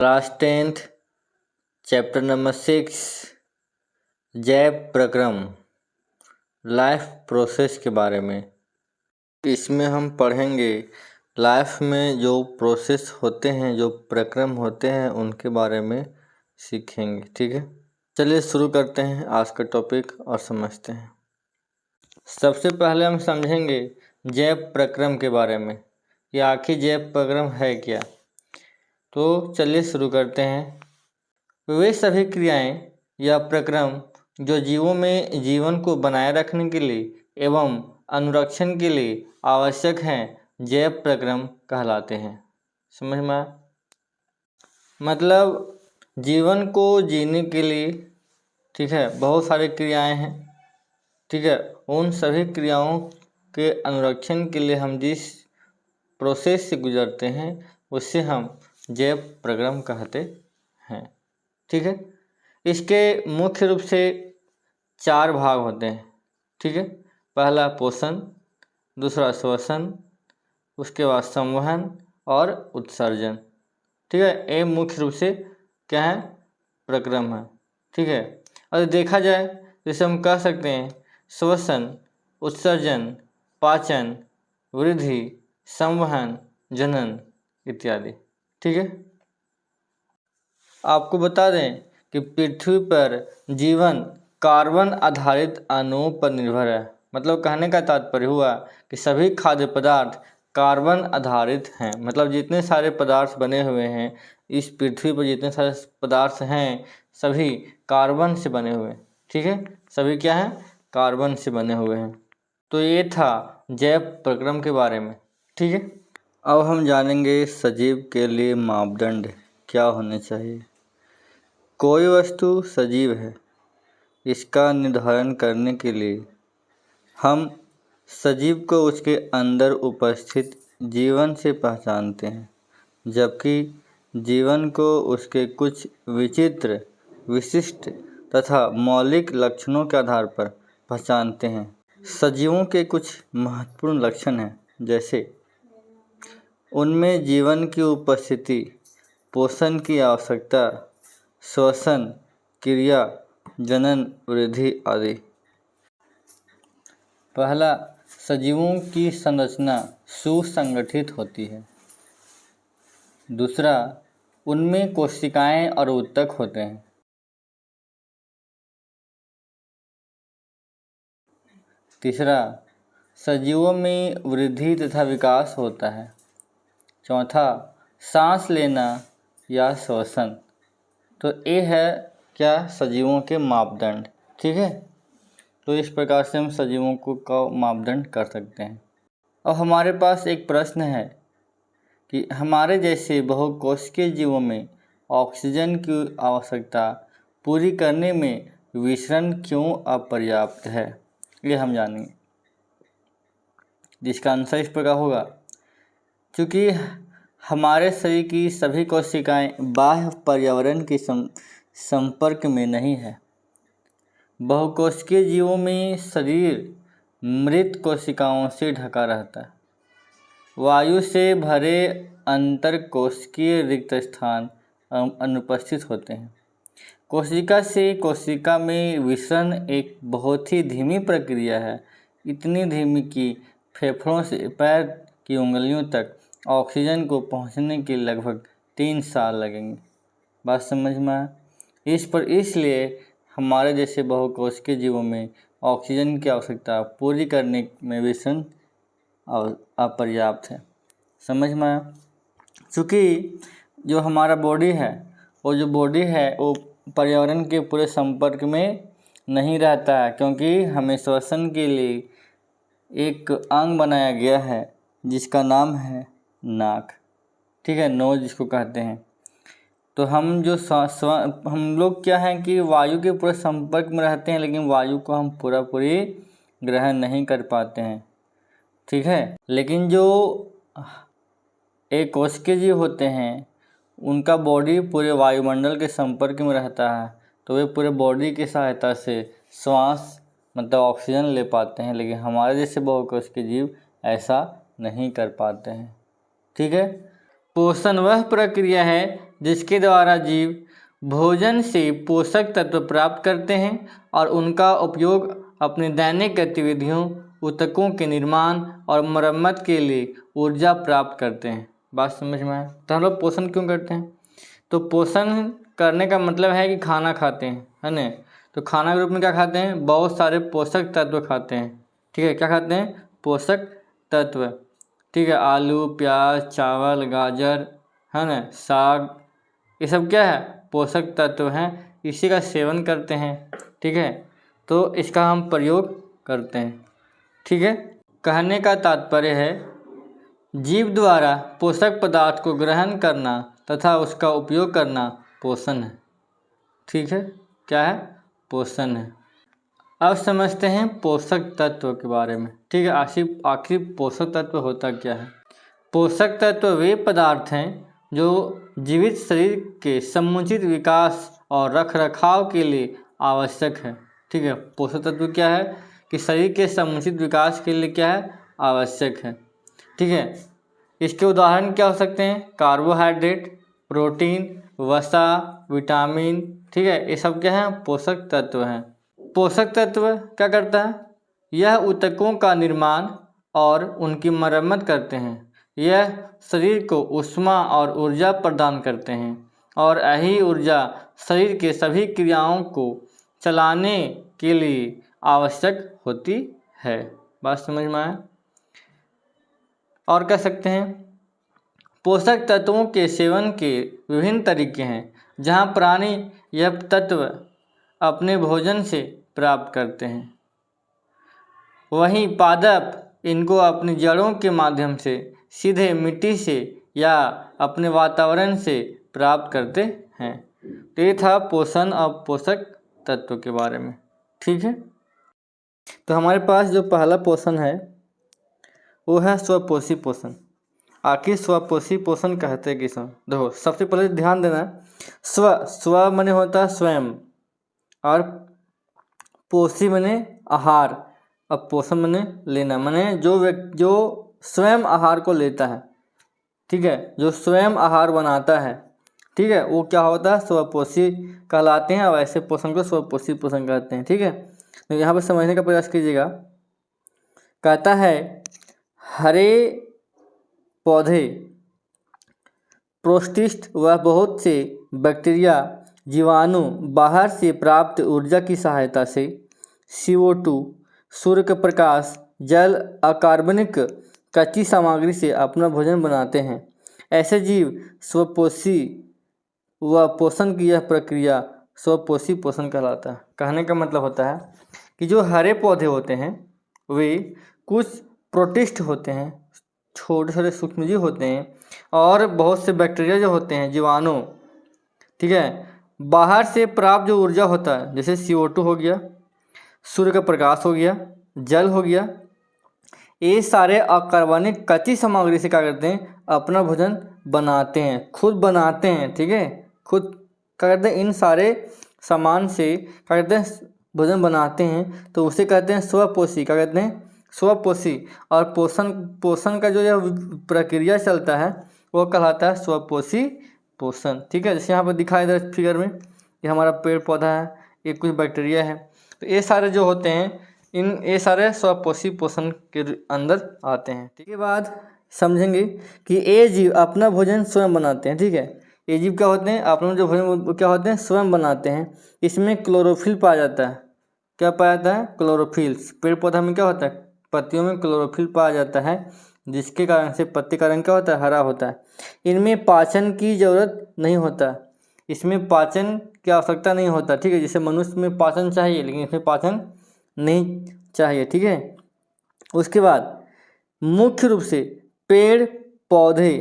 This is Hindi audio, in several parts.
क्लास 10th चैप्टर नंबर 6 जैव प्रक्रम लाइफ प्रोसेस के बारे में। इसमें हम पढ़ेंगे लाइफ में जो प्रोसेस होते हैं, जो प्रक्रम होते हैं, उनके बारे में सीखेंगे। ठीक है, चलिए शुरू करते हैं आज का टॉपिक और समझते हैं। सबसे पहले हम समझेंगे जैव प्रक्रम के बारे में कि आखिर जैव प्रक्रम है क्या। तो चलिए शुरू करते हैं। वे सभी क्रियाएं या प्रक्रम जो जीवों में जीवन को बनाए रखने के लिए एवं अनुरक्षण के लिए आवश्यक हैं, जैव प्रक्रम कहलाते हैं। समझ में आया? मतलब जीवन को जीने के लिए, ठीक है, बहुत सारी क्रियाएं हैं। ठीक है, उन सभी क्रियाओं के अनुरक्षण के लिए हम जिस प्रोसेस से गुजरते हैं उससे हम जैव प्रक्रम कहते हैं। ठीक है, इसके मुख्य रूप से 4 भाग होते हैं। ठीक है, पहला पोषण, दूसरा श्वसन, उसके बाद संवहन और उत्सर्जन। ठीक है, ये मुख्य रूप से क्या है, प्रक्रम है। ठीक है, अगर देखा जाए जैसे हम कह सकते हैं श्वसन, उत्सर्जन, पाचन, वृद्धि, संवहन, जनन इत्यादि। ठीक है, आपको बता दें कि पृथ्वी पर जीवन कार्बन आधारित अणुओं पर निर्भर है। मतलब कहने का तात्पर्य हुआ कि सभी खाद्य पदार्थ कार्बन आधारित हैं। मतलब जितने सारे पदार्थ बने हुए हैं इस पृथ्वी पर, जितने सारे पदार्थ हैं सभी कार्बन से बने हुए हैं। ठीक है, सभी क्या हैं, कार्बन से बने हुए हैं। तो ये था जैव प्रक्रम के बारे में। ठीक है, अब हम जानेंगे सजीव के लिए मापदंड क्या होने चाहिए। कोई वस्तु सजीव है, इसका निर्धारण करने के लिए हम सजीव को उसके अंदर उपस्थित जीवन से पहचानते हैं, जबकि जीवन को उसके कुछ विचित्र, विशिष्ट तथा मौलिक लक्षणों के आधार पर पहचानते हैं। सजीवों के कुछ महत्वपूर्ण लक्षण हैं, जैसे उनमें जीवन की उपस्थिति, पोषण की आवश्यकता, श्वसन क्रिया, जनन, वृद्धि आदि। पहला, सजीवों की संरचना सुसंगठित होती है। दूसरा, उनमें कोशिकाएं और ऊतक होते हैं। तीसरा, सजीवों में वृद्धि तथा विकास होता है। चौथा, सांस लेना या श्वसन। तो ये है क्या, सजीवों के मापदंड। ठीक है, तो इस प्रकार से हम सजीवों को मापदंड कर सकते हैं। अब हमारे पास एक प्रश्न है कि हमारे जैसे बहुकोशिकीय जीवों में ऑक्सीजन की आवश्यकता पूरी करने में विसरण क्यों अपर्याप्त है, ये हम जानेंगे, जिसका आंसर इस प्रकार होगा। क्योंकि हमारे शरीर की सभी कोशिकाएं बाह्य पर्यावरण के संपर्क में नहीं है। बहुकोशिकीय जीवों में शरीर मृत कोशिकाओं से ढका रहता है। वायु से भरे अंतरकोशिकीय रिक्त स्थान अनुपस्थित होते हैं। कोशिका से कोशिका में विसरण एक बहुत ही धीमी प्रक्रिया है, इतनी धीमी कि फेफड़ों से पैर की उंगलियों तक ऑक्सीजन को पहुंचने के लगभग 3 साल लगेंगे। बात समझ में आया? इसलिए हमारे जैसे बहुकोशिकीय जीवों में ऑक्सीजन की आवश्यकता पूरी करने में विसरण अपर्याप्त है। समझ में आया? चूँकि जो हमारा बॉडी है वो पर्यावरण के पूरे संपर्क में नहीं रहता है, क्योंकि हमें श्वसन के लिए एक अंग बनाया गया है जिसका नाम है नाक। ठीक है, नोज जिसको कहते हैं। तो हम लोग क्या हैं कि वायु के पूरे संपर्क में रहते हैं, लेकिन वायु को हम पूरी ग्रहण नहीं कर पाते हैं। ठीक है, लेकिन जो एक कोशिकीय जीव होते हैं उनका बॉडी पूरे वायुमंडल के संपर्क में रहता है, तो वे पूरे बॉडी की सहायता से श्वास मतलब ऑक्सीजन ले पाते हैं, लेकिन हमारे जैसे बहुकोशिकीय जीव ऐसा नहीं कर पाते हैं। ठीक है, पोषण वह प्रक्रिया है जिसके द्वारा जीव भोजन से पोषक तत्व प्राप्त करते हैं और उनका उपयोग अपनी दैनिक गतिविधियों, ऊतकों के निर्माण और मरम्मत के लिए ऊर्जा प्राप्त करते हैं। बात समझ में आए? तो हम लोग पोषण क्यों करते हैं? तो पोषण करने का मतलब है कि खाना खाते हैं, है ना। तो खाना के रूप में क्या खाते हैं? बहुत सारे पोषक तत्व खाते हैं। ठीक है, क्या खाते हैं? पोषक तत्व। ठीक है, आलू, प्याज, चावल, गाजर, है ना, साग, ये सब क्या है? पोषक तत्व हैं। इसी का सेवन करते हैं। ठीक है, तो इसका हम प्रयोग करते हैं। ठीक है, कहने का तात्पर्य है जीव द्वारा पोषक पदार्थ को ग्रहण करना तथा उसका उपयोग करना पोषण है। ठीक है, क्या है? पोषण है। अब समझते हैं पोषक तत्व के बारे में। ठीक है, आखिर पोषक तत्व होता क्या है? पोषक तत्व वे पदार्थ हैं जो जीवित शरीर के समुचित विकास और रखरखाव के लिए आवश्यक है। ठीक है, पोषक तत्व क्या है? कि शरीर के समुचित विकास के लिए क्या है? आवश्यक है। ठीक है, इसके उदाहरण क्या हो सकते हैं? कार्बोहाइड्रेट, प्रोटीन, वसा, विटामिन। ठीक है, ये सब क्या है? पोषक तत्व हैं। पोषक तत्व क्या करता है? यह ऊतकों का निर्माण और उनकी मरम्मत करते हैं। यह शरीर को ऊष्मा और ऊर्जा प्रदान करते हैं और यही ऊर्जा शरीर के सभी क्रियाओं को चलाने के लिए आवश्यक होती है। बात समझ में आया? और कह सकते हैं पोषक तत्वों के सेवन के विभिन्न तरीके हैं जहाँ प्राणी यह तत्व अपने भोजन से प्राप्त करते हैं, वहीं पादप इनको अपनी जड़ों के माध्यम से सीधे मिट्टी से या अपने वातावरण से प्राप्त करते हैं। तो ये था पोषण और पोषक तत्व के बारे में। ठीक है, तो हमारे पास जो पहला पोषण है वो है स्वपोषी पोषण। आखिर स्वपोषी पोषण कहते किसे? देखो, सबसे पहले ध्यान देना, स्व माने होता है स्वयं और पोषी माने आहार और पोषण माने लेना, माने जो स्वयं आहार को लेता है। ठीक है, जो स्वयं आहार बनाता है, ठीक है, वो क्या होता है? स्वपोषी कहलाते हैं और ऐसे पोषण को स्वपोषी पोषण कहते हैं। ठीक है, तो यहाँ पर समझने का प्रयास कीजिएगा। कहता है हरे पौधे, प्रोटिस्ट व बहुत से बैक्टीरिया, जीवाणु बाहर से प्राप्त ऊर्जा की सहायता से CO2, सूर्य का प्रकाश, जल, अकार्बनिक कच्ची सामग्री से अपना भोजन बनाते हैं। ऐसे जीव स्वपोषी व पोषण की यह प्रक्रिया स्वपोषी पोषण कहलाता है। कहने का मतलब होता है कि जो हरे पौधे होते हैं वे कुछ प्रोटिस्ट होते हैं, छोटे छोटे सूक्ष्मजीव होते हैं, और बहुत से बैक्टीरिया जो होते हैं, जीवाणु, ठीक है, बाहर से प्राप्त जो ऊर्जा होता है, जैसे CO2 हो गया, सूर्य का प्रकाश हो गया, जल हो गया, ये सारे अकार्बनिक कच्ची सामग्री से क्या करते हैं? अपना भोजन बनाते हैं, खुद बनाते हैं। ठीक है, खुद क्या करते हैं? इन सारे सामान से क्या करते हैं? भोजन बनाते हैं। तो उसे कहते हैं स्वपोषी। क्या कहते हैं? स्वपोषी। और पोषण का जो यह प्रक्रिया चलता है वो कहलाता है स्वपोषी पोषण। ठीक है, जैसे यहाँ पर दिखाई दे रहा फिगर में, ये हमारा पेड़ पौधा है, ये कुछ बैक्टीरिया है, तो ये सारे जो होते हैं ये सारे स्वपोषी पोषण के अंदर आते हैं। ठीक है, बाद समझेंगे कि ये जीव अपना भोजन स्वयं बनाते हैं। ठीक है, ये जीव क्या होते हैं? अपना जो भोजन क्या होते हैं? स्वयं बनाते हैं। इसमें क्लोरोफिल पाया जाता है। क्या पाया जाता है? क्लोरोफिल। पेड़ पौधा में क्या होता है? पत्तियों में क्लोरोफिल पाया जाता है, जिसके कारण से पत्ती का रंग क्या होता है? हरा होता है। इनमें पाचन की जरूरत नहीं होता, इसमें पाचन की आवश्यकता नहीं होता। ठीक है, जैसे मनुष्य में पाचन चाहिए लेकिन इसमें पाचन नहीं चाहिए। ठीक है, उसके बाद मुख्य रूप से पेड़ पौधे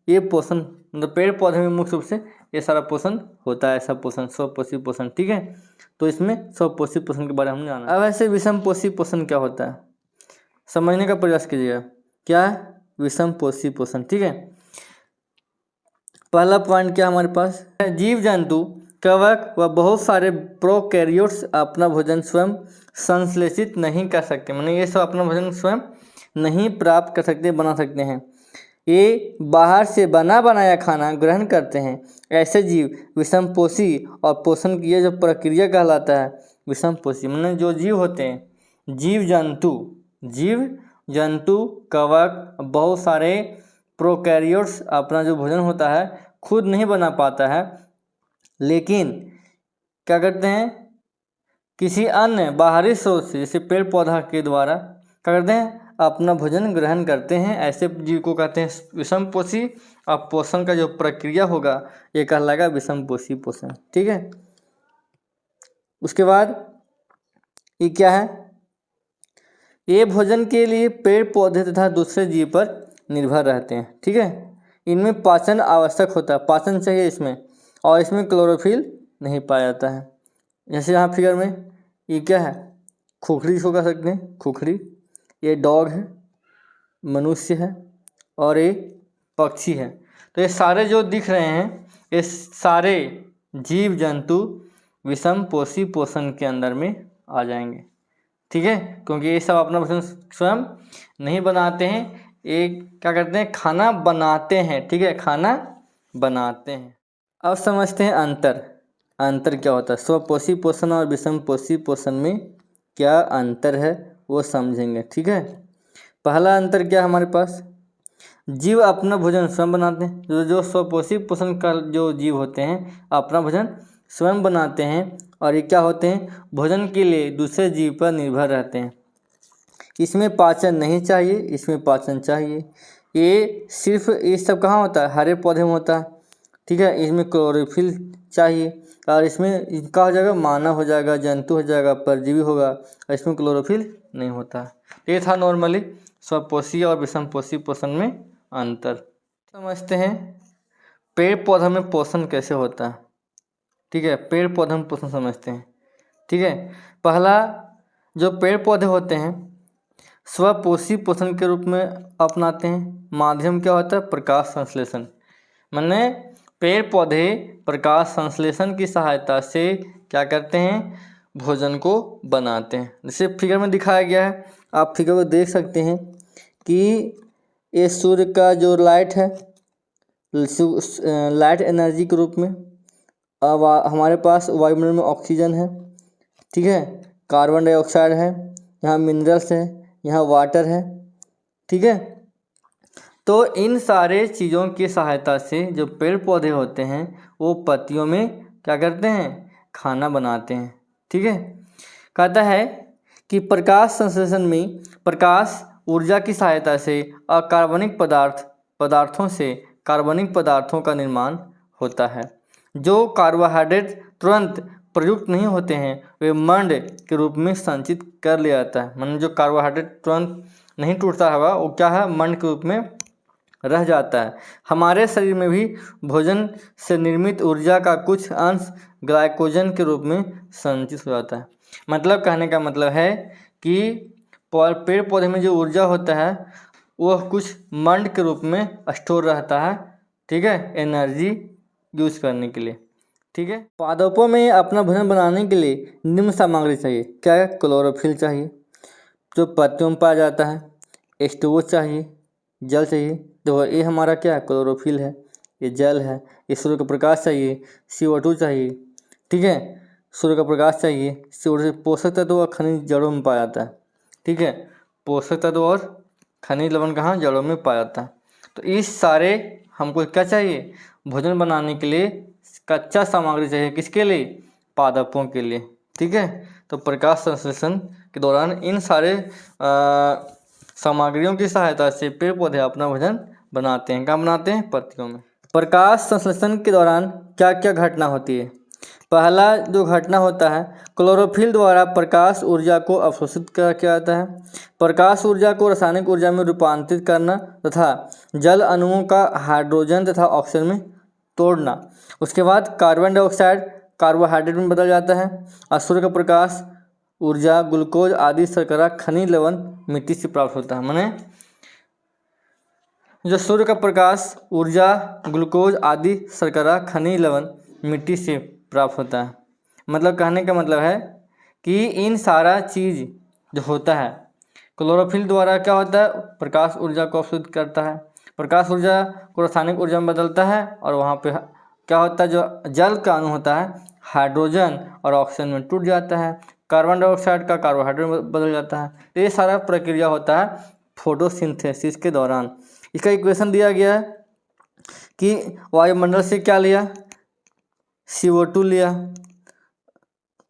ये पोषण, मतलब पेड़ पौधे में मुख्य रूप से ये सारा पोषण होता है, ऐसा पोषण स्वपोषी पोषण। ठीक है, तो इसमें स्वपोषी पोषण के बारे में हमने जाना। अब ऐसे विषम पोषी पोषण क्या होता है समझने का प्रयास कीजिएगा। क्या है विषम पोषी पोषण? ठीक है, पहला पॉइंट क्या हमारे पास है? जीव जंतु, कवक व बहुत सारे प्रोकैरियोट्स अपना भोजन स्वयं संश्लेषित नहीं कर सकते, माने ये सब अपना भोजन स्वयं नहीं प्राप्त कर सकते, बना सकते हैं। ये बाहर से बना बनाया खाना ग्रहण करते हैं ऐसे जीव विषमपोषी और पोषण की यह जो प्रक्रिया कहलाता है विषमपोषी। माने जो जीव होते हैं जीव जंतु कवक बहुत सारे प्रोकैरियोट्स अपना जो भोजन होता है खुद नहीं बना पाता है, लेकिन क्या करते हैं किसी अन्य बाहरी स्रोत से जैसे पेड़ पौधा के द्वारा क्या करते हैं अपना भोजन ग्रहण करते हैं। ऐसे जीव को कहते हैं विषमपोषी। और पोषण का जो प्रक्रिया होगा ये कहलाएगा विषमपोषी पोषण। ठीक है, उसके बाद ये क्या है, ये भोजन के लिए पेड़ पौधे तथा दूसरे जीव पर निर्भर रहते हैं। ठीक है, इनमें पाचन आवश्यक होता है, पाचन चाहिए इसमें, और इसमें क्लोरोफिल नहीं पाया जाता है। जैसे यहाँ फिगर में ये क्या है, खुखरी इसको कह सकते हैं, खुखरी। ये डॉग है, मनुष्य है, और ये पक्षी है। तो ये सारे जो दिख रहे हैं ये सारे जीव जंतु विषमपोषी पोषण के अंदर में आ जाएंगे। ठीक है, क्योंकि ये सब अपना भोजन स्वयं नहीं बनाते हैं, ये क्या करते हैं खाना बनाते हैं। ठीक है, खाना बनाते हैं। अब समझते हैं अंतर क्या होता है, स्वपोषी पोषण और विषमपोषी पोषण में क्या अंतर है वो समझेंगे। ठीक है, पहला अंतर क्या है हमारे पास, जीव अपना भोजन स्वयं बनाते हैं। जो स्वपोषी पोषण का जो जीव होते हैं अपना भोजन स्वयं बनाते हैं, और ये क्या होते हैं भोजन के लिए दूसरे जीव पर निर्भर रहते हैं। इसमें पाचन नहीं चाहिए, इसमें पाचन चाहिए। ये सिर्फ ये सब कहाँ होता है, हरे पौधे में होता है। ठीक है, इसमें क्लोरोफिल चाहिए, और इसमें इनका हो जाएगा मानव हो जाएगा, जंतु हो जाएगा, परजीवी होगा, और इसमें क्लोरोफिल नहीं होता। ये था नॉर्मली स्वपोषी और विषमपोषी पोषण में अंतर। समझते हैं पेड़ पौधा में पोषण कैसे होता है। ठीक है, पेड़ पौधा में पोषण समझते हैं। ठीक है, पहला जो पेड़ पौधे होते हैं स्वपोषी पोषण के रूप में अपनाते हैं। माध्यम क्या होता है, प्रकाश संश्लेषण। माने पेड़ पौधे प्रकाश संश्लेषण की सहायता से क्या करते हैं भोजन को बनाते हैं। जैसे फिगर में दिखाया गया है, आप फिगर को देख सकते हैं कि ये सूर्य का जो लाइट है, लाइट एनर्जी के रूप में। अब हमारे पास वायुमंडल में ऑक्सीजन है, ठीक है, कार्बन डाइऑक्साइड है, यहाँ मिनरल्स है, यहाँ वाटर है। ठीक है, तो इन सारे चीज़ों की सहायता से जो पेड़ पौधे होते हैं वो पत्तियों में क्या करते हैं खाना बनाते हैं। ठीक है, कहता है कि प्रकाश संश्लेषण में प्रकाश ऊर्जा की सहायता से अकार्बनिक पदार्थों से कार्बनिक पदार्थों का निर्माण होता है। जो कार्बोहाइड्रेट तुरंत प्रयुक्त नहीं होते हैं वे मंड के रूप में संचित कर लिया जाता है। मतलब जो कार्बोहाइड्रेट तुरंत नहीं टूटता होगा वो क्या है मंड के रूप में रह जाता है। हमारे शरीर में भी भोजन से निर्मित ऊर्जा का कुछ अंश ग्लाइकोजन के रूप में संचित हो जाता है। मतलब कहने का मतलब है कि पेड़ पौधे में जो ऊर्जा होता है वह कुछ मंड के रूप में स्टोर रहता है। ठीक है, एनर्जी यूज़ करने के लिए। ठीक है, पादपों में अपना भोजन बनाने के लिए निम्न सामग्री चाहिए। क्या है, क्लोरोफिल चाहिए जो पत्तियों में पाया जाता है, स्टोव चाहिए, जल चाहिए। तो ये हमारा क्या है क्लोरोफिल है, ये जल है। ये सूर्य का प्रकाश चाहिए, CO2 चाहिए। ठीक है, सूर्य का प्रकाश चाहिए, सूर्य पोषक तत्व और खनिज जड़ों में पाया जाता है। ठीक है, पोषक तत्व और खनिज लवण कहाँ जड़ों में पाया जाता है। तो इस सारे हमको क्या चाहिए भोजन बनाने के लिए कच्चा सामग्री चाहिए। किसके लिए, पादपों के लिए। ठीक है, तो प्रकाश संश्लेषण के दौरान इन सारे सामग्रियों की सहायता से पेड़ पौधे अपना भोजन बनाते हैं। कहाँ बनाते हैं, पत्तियों में। प्रकाश संश्लेषण के दौरान क्या क्या घटना होती है। पहला जो घटना होता है क्लोरोफिल द्वारा प्रकाश ऊर्जा को अवशोषित किया जाता है। प्रकाश ऊर्जा को रासायनिक ऊर्जा में रूपांतरित करना तथा जल अणुओं का हाइड्रोजन तथा ऑक्सीजन में तोड़ना। उसके बाद कार्बन डाइऑक्साइड कार्बोहाइड्रेट में बदल जाता है। और सूर्य का प्रकाश ऊर्जा ग्लूकोज आदि शर्करा खनिज लवण मिट्टी से प्राप्त होता है। माने जो सूर्य का प्रकाश ऊर्जा ग्लूकोज आदि शर्करा खनिज लवण मिट्टी से प्राप्त होता है। मतलब कहने का मतलब है कि इन सारा चीज़ जो होता है क्लोरोफिल द्वारा क्या होता है प्रकाश ऊर्जा को अवशोषित करता है। प्रकाश ऊर्जा को रासायनिक ऊर्जा में बदलता है और वहाँ पे क्या होता है, जो जल का अणु होता है हाइड्रोजन और ऑक्सीजन में टूट जाता है, कार्बन डाइऑक्साइड का कार्बोहाइड्रेट में बदल जाता है। तो ये सारा प्रक्रिया होता है फोटोसिंथेसिस के दौरान। इसका इक्वेशन दिया गया है कि वायुमंडल से क्या लिया, CO2 लिया,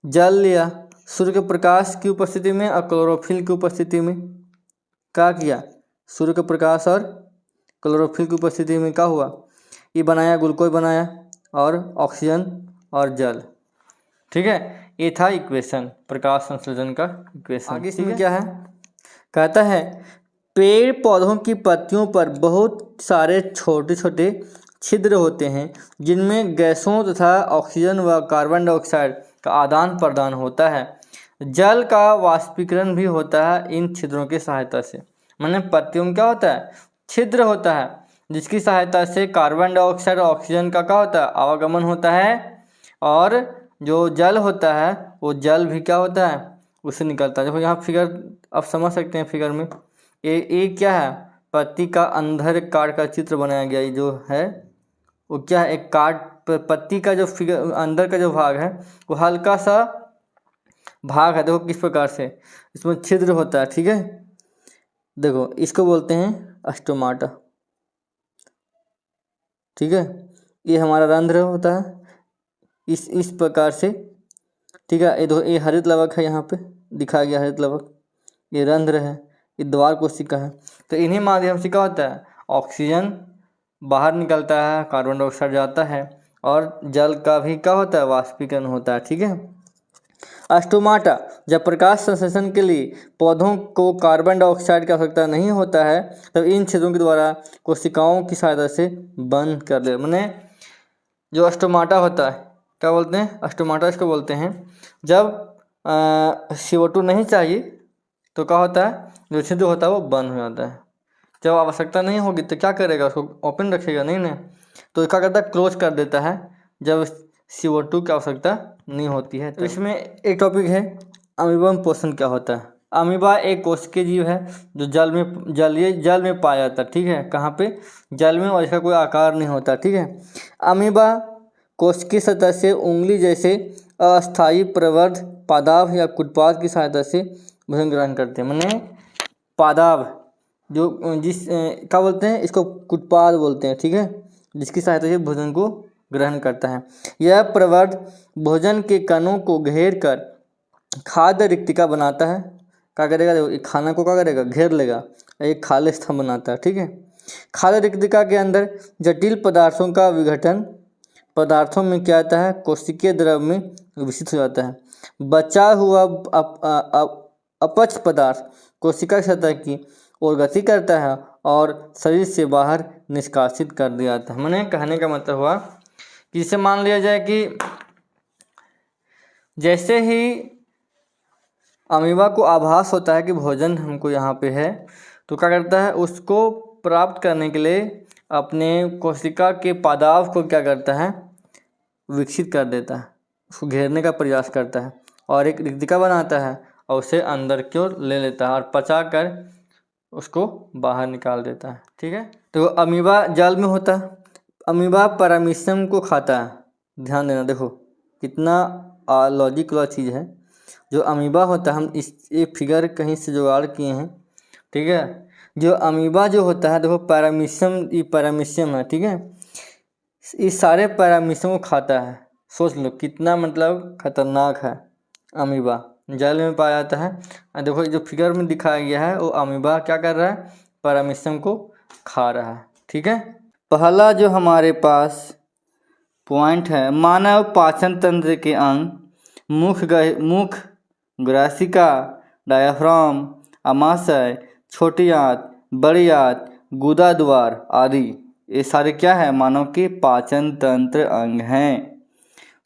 जल लिया, सूर्य के प्रकाश की उपस्थिति में और क्लोरोफिल की उपस्थिति में क्या किया, सूर्य के प्रकाश और क्लोरोफिल की उपस्थिति में क्या हुआ, ये बनाया, ग्लूकोज बनाया और ऑक्सीजन और जल। ठीक है, ये था इक्वेशन, प्रकाश संश्लेषण का इक्वेशन। आगे इसमें क्या है, कहता है पेड़ पौधों की पत्तियों पर बहुत सारे छोटे छोटे छिद्र होते हैं जिनमें गैसों तथा ऑक्सीजन व कार्बन डाइऑक्साइड का आदान प्रदान होता है। जल का वाष्पीकरण भी होता है इन छिद्रों की सहायता से। माने पत्तियों में क्या होता है, छिद्र होता है जिसकी सहायता से कार्बन डाइऑक्साइड और ऑक्सीजन का क्या होता है, आवागमन होता है, और जो जल होता है वो जल भी क्या होता है, उससे निकलता है। देखो यहाँ फिगर आप समझ सकते हैं, फिगर में ये क्या है, पत्ती का अंदर कार्ड का चित्र बनाया गया। ये जो है वो क्या है, एक कार्ड, पत्ती का जो फिगर अंदर का जो भाग है वो हल्का सा भाग है। देखो किस प्रकार से इसमें छिद्र होता है। ठीक है, देखो इसको बोलते हैं स्टोमाटा। ठीक है, ये हमारा रंध्र होता है इस प्रकार से। ठीक है, ये हरित लवक है, यहाँ पे दिखाया गया हरित लवक, ये रंध्र है, ये द्वार कोशिका है। तो इन्हीं माध्यम से क्या होता है, ऑक्सीजन बाहर निकलता है, कार्बन डाइऑक्साइड जाता है, और जल का भी क्या होता है, वाष्पीकरण होता है। ठीक है, स्टोमाटा, जब प्रकाश संश्लेषण के लिए पौधों को कार्बन डाइऑक्साइड की आवश्यकता नहीं होता है तब इन छिद्रों के द्वारा कोशिकाओं की सहायता से बंद कर दे। मैंने जो स्टोमाटा होता है, क्या बोलते हैं, स्टोमाटा इसको बोलते हैं। जब CO2 नहीं चाहिए तो क्या होता है, जो छिद्र होता है वो बंद हो जाता है। जब आवश्यकता नहीं होगी तो क्या करेगा, उसको ओपन रखेगा नहीं ना, तो क्या करता है, क्लोज कर देता है जब CO2 की आवश्यकता नहीं होती है। तो इसमें एक टॉपिक है अमीबा में पोषण क्या होता है। अमीबा एक कोशिकीय जीव है जो जल में पाया जाता है। ठीक है, कहाँ पे, जल में, और इसका कोई आकार नहीं होता। ठीक है, अमीबा कोशिकीय सतह से उंगली जैसे अस्थायी प्रवर्ध पादाव या कुटपाद की सहायता से भोजन ग्रहण करते हैं। माने पादाव जो क्या बोलते हैं, इसको कुटपाद बोलते हैं। ठीक है, जिसकी सहायता से भोजन को ग्रहण करता है। यह प्रवर्ध भोजन के कणों को घेर कर खाद्य रिक्तिका बनाता है। क्या करेगा, खाना को क्या करेगा, घेर लेगा, एक खाली स्थान बनाता है। ठीक है, खाद्य रिक्तिका के अंदर जटिल पदार्थों का विघटन पदार्थों में क्या आता है, कोशिकीय द्रव में विकसित हो जाता है। बचा हुआ अपच पदार्थ कोशिका सतह की ओर गति करता है और शरीर से बाहर निष्कासित कर दिया जाता है। मैंने कहने का मतलब हुआ कि इसे मान लिया जाए कि जैसे ही अमीबा को आभास होता है कि भोजन हमको यहाँ पे है, तो क्या करता है, उसको प्राप्त करने के लिए अपने कोशिका के पादाव को क्या करता है, विकसित कर देता है, उसको घेरने का प्रयास करता है और एक रिक्तिका बनाता है और उसे अंदर की ओर ले लेता है और पचा कर उसको बाहर निकाल देता है। ठीक है, तो अमीबा जल में होता है। अमीबा पैरामीशियम को खाता है। ध्यान देना, देखो कितना लॉजिक वाला चीज़ है। जो अमीबा होता है, हम ये फिगर कहीं से जुगाड़ किए हैं। ठीक है, जो अमीबा जो होता है, देखो पैरामीशियम, ये पैरामीशियम है। ठीक है, इस सारे पैरामीशियम को खाता है। सोच लो कितना मतलब खतरनाक है। अमीबा जल में पाया जाता है। देखो जो फिगर में दिखाया गया है वो अमीबा क्या कर रहा है, पैरामीशियम को खा रहा है। ठीक है, पहला जो हमारे पास पॉइंट है, मानव पाचन तंत्र के अंग मुख, ग्रासिका, डायाफ्राम, अमाशय, छोटी आंत, बड़ी आंत, गुदा द्वार आदि, ये सारे क्या है, मानव के पाचन तंत्र अंग हैं।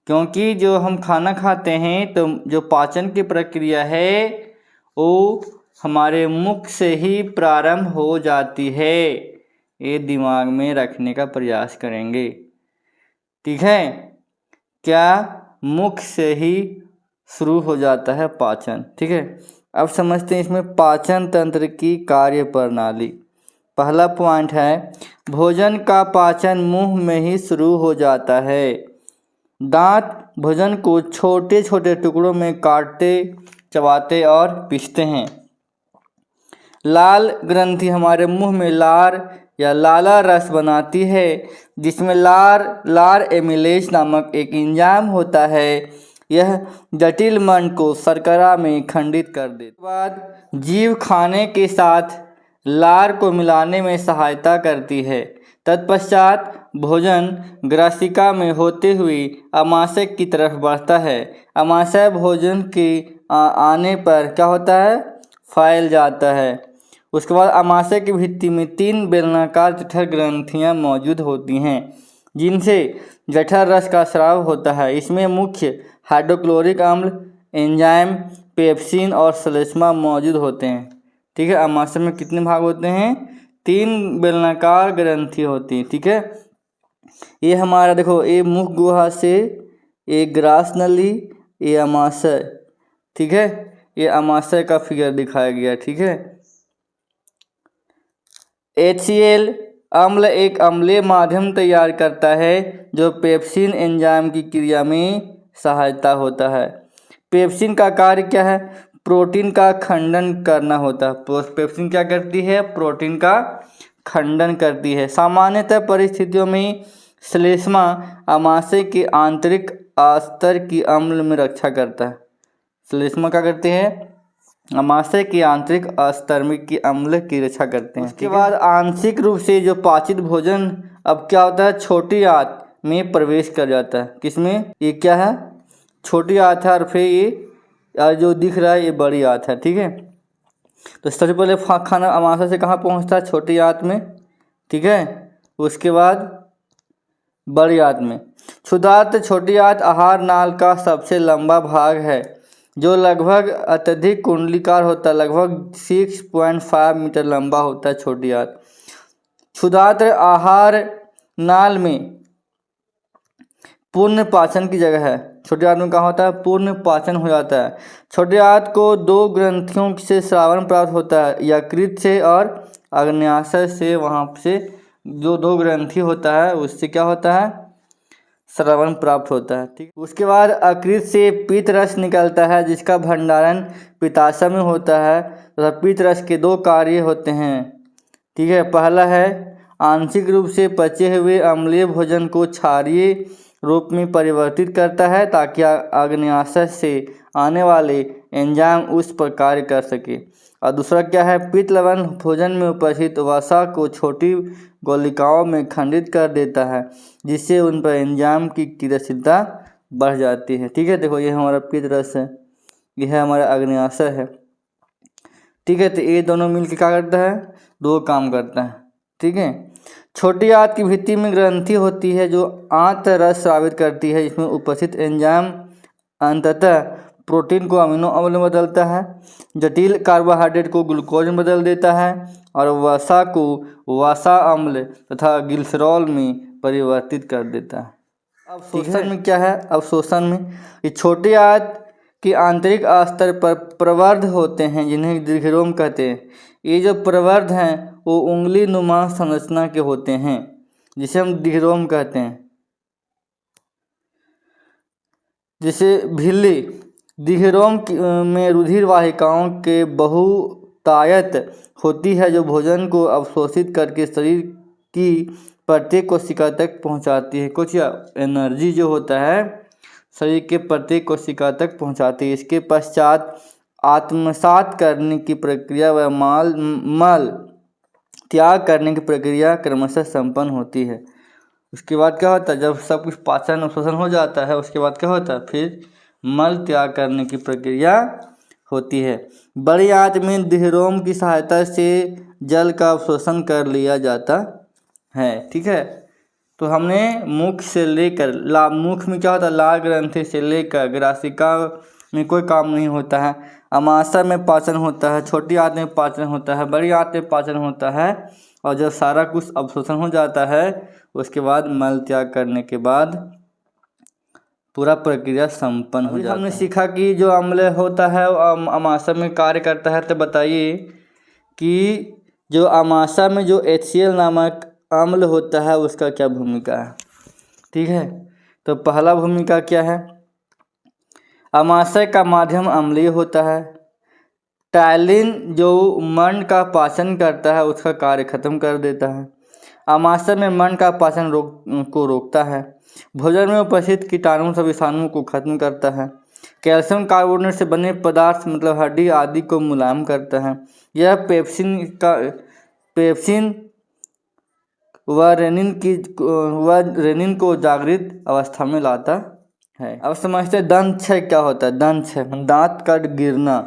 क्योंकि जो हम खाना खाते हैं तो जो पाचन की प्रक्रिया है वो हमारे मुख से ही प्रारंभ हो जाती है। ये दिमाग में रखने का प्रयास करेंगे। ठीक है, क्या मुख से ही शुरू हो जाता है पाचन। ठीक है, अब समझते हैं इसमें पाचन तंत्र की कार्य प्रणाली। पहला पॉइंट है भोजन का पाचन मुंह में ही शुरू हो जाता है। दांत भोजन को छोटे छोटे टुकड़ों में काटते, चबाते और पीसते हैं। लाल ग्रंथि हमारे मुंह में लार या लाला रस बनाती है, जिसमें लार एमिलेज नामक एक एंजाइम होता है। यह जटिल मंड को शर्करा में खंडित कर देता है। बाद जीव खाने के साथ लार को मिलाने में सहायता करती है। तत्पश्चात भोजन ग्रासिका में होते हुए आमाशय की तरफ बढ़ता है। आमाशय भोजन के आने पर क्या होता है, फैल जाता है। उसके बाद आमाशय की भित्ति में 3 बेलनाकार जठर ग्रंथियां मौजूद होती हैं, जिनसे जठर रस का स्राव होता है। इसमें मुख्य हाइड्रोक्लोरिक अम्ल, एंजाइम, पेप्सिन और श्लेष्मा मौजूद होते हैं। ठीक है, आमाशय में कितने भाग होते हैं? 3 बेलनाकार ग्रंथि होती है। ठीक है, ये हमारा देखो, ये मुख गुहा से, ये ग्रास नली, ये आमाशय। ठीक है, ये आमाशय का फिगर दिखाया गया। ठीक है, HCl अम्ल एक अम्लीय माध्यम तैयार करता है जो पेप्सिन एंजाइम की क्रिया में सहायता होता है। पेप्सिन का कार्य क्या है? प्रोटीन का खंडन करना होता है। पेप्सिन क्या करती है? प्रोटीन का खंडन करती है। सामान्यतः परिस्थितियों में श्लेष्मा आमाशय के आंतरिक अस्तर की अम्ल में रक्षा करता है। श्लेष्मा क्या करते हैं? आमाशय के आंतरिक अस्तर में की अम्ल की रक्षा करते हैं। उसके बाद आंशिक रूप से जो पाचित भोजन अब क्या होता है, छोटी आंत में प्रवेश कर जाता है। किसमें? ये क्या है? छोटी आंत है, और फिर ये जो दिख रहा है ये बड़ी आंत है। ठीक है, तो सबसे पहले खाना आमाशय से कहाँ पहुँचता है? छोटी आंत में। ठीक है, उसके बाद बड़ी आंत में। क्षुद्रांत छोटी आंत आहार नाल का सबसे लंबा भाग है, जो लगभग अत्यधिक कुंडलीकार होता है। लगभग 6.5 मीटर लंबा होता है छोटी आंत। क्षुद्रांत आहार नाल में पूर्ण पाचन की जगह है। छोटी आंत में कहाँ होता है? पूर्ण पाचन हो जाता है। छोटी आंत को 2 ग्रंथियों से श्रावण प्राप्त होता है, यकृत से और आग्नेयाशय से। वहाँ से जो 2 ग्रंथि होता है उससे क्या होता है? श्रवण प्राप्त होता है। ठीक, उसके बाद यकृत से पीत रस निकलता है, जिसका भंडारण पित्ताशय में होता है तथा पीत रस के 2 कार्य होते हैं। ठीक है, पहला है आंशिक रूप से पचे हुए अम्लीय भोजन को क्षारीय रूप में परिवर्तित करता है, ताकि आग्नेयाशय से आने वाले एंजाइम उस पर कार्य कर सके। और दूसरा क्या है? पित्त लवण भोजन में उपस्थित वसा को छोटी गोलिकाओं में खंडित कर देता है, जिससे उन पर एंजाइम की क्रियाशीलता बढ़ जाती है। ठीक है, देखो ये हमारा पित्त रस है, यह हमारा आग्नेयाशय है। ठीक है, तो ये दोनों मिलकर क्या करता है? 2 काम करता है। ठीक है, छोटी आंत की भित्ति में ग्रंथि होती है जो आंत रस स्रावित करती है। इसमें उपस्थित एंजाइम अंततः प्रोटीन को अमीनो अम्ल में बदलता है, जटिल कार्बोहाइड्रेट को ग्लूकोज में बदल देता है और वसा को वसा अम्ल तथा ग्लिसरॉल में परिवर्तित कर देता है। अवशोषण में क्या है? अवशोषण में ये छोटी आंत के आंतरिक स्तर पर प्रवर्ध होते हैं, जिन्हें दीर्घरोम कहते हैं। ये जो प्रवर्ध हैं वो उंगली नुमा संरचना के होते हैं, जिसे हम दीर्घरोम कहते हैं। जैसे झिल्ली दीर्घरोम में रुधिर वाहिकाओं के बहुतायत होती है, जो भोजन को अवशोषित करके शरीर की प्रत्येक कोशिका तक पहुंचाती है। कुछ एनर्जी जो होता है शरीर के प्रत्येक कोशिका तक पहुंचाती है। इसके पश्चात आत्मसात करने की प्रक्रिया व मल त्याग करने की प्रक्रिया क्रमशः संपन्न होती है। उसके बाद क्या होता है? जब सब कुछ पाचन अवशोषण हो जाता है, उसके बाद क्या होता है? फिर मल त्याग करने की प्रक्रिया होती है। बड़ी आंत में दीर्घरोम की सहायता से जल का अवशोषण कर लिया जाता है। ठीक है, तो हमने मुख से लेकर मुख में क्या होता है? लाल ग्रंथि से लेकर ग्रासिका में कोई काम नहीं होता है। आमाशय में पाचन होता है, छोटी आंत में पाचन होता है, बड़ी आंत में पाचन होता है, और जब सारा कुछ अवशोषण हो जाता है उसके बाद मल त्याग करने के बाद पूरा प्रक्रिया संपन्न हो जाता है। हमने सीखा कि जो अम्ल होता है वो आमाशय में कार्य करता है। तो बताइए कि जो आमाशय में जो HCl नामक अम्ल होता है उसका क्या भूमिका है। ठीक है, तो पहला भूमिका क्या है, अमाशय का माध्यम अम्लीय होता है। टैलिन जो मंड का पाचन करता है उसका कार्य खत्म कर देता है। अमाशय में मंड का पाचन को रोकता है। भोजन में उपस्थित कीटाणु सब विषाणुओं को खत्म करता है। कैल्शियम कार्बोनेट से बने पदार्थ मतलब हड्डी आदि को मुलायम करता है। यह पेप्सिन व रेनिन को जागृत अवस्था में लाता है। अब समझते हैं दंत क्षय क्या होता है। दंत क्षय दांत का गिरना।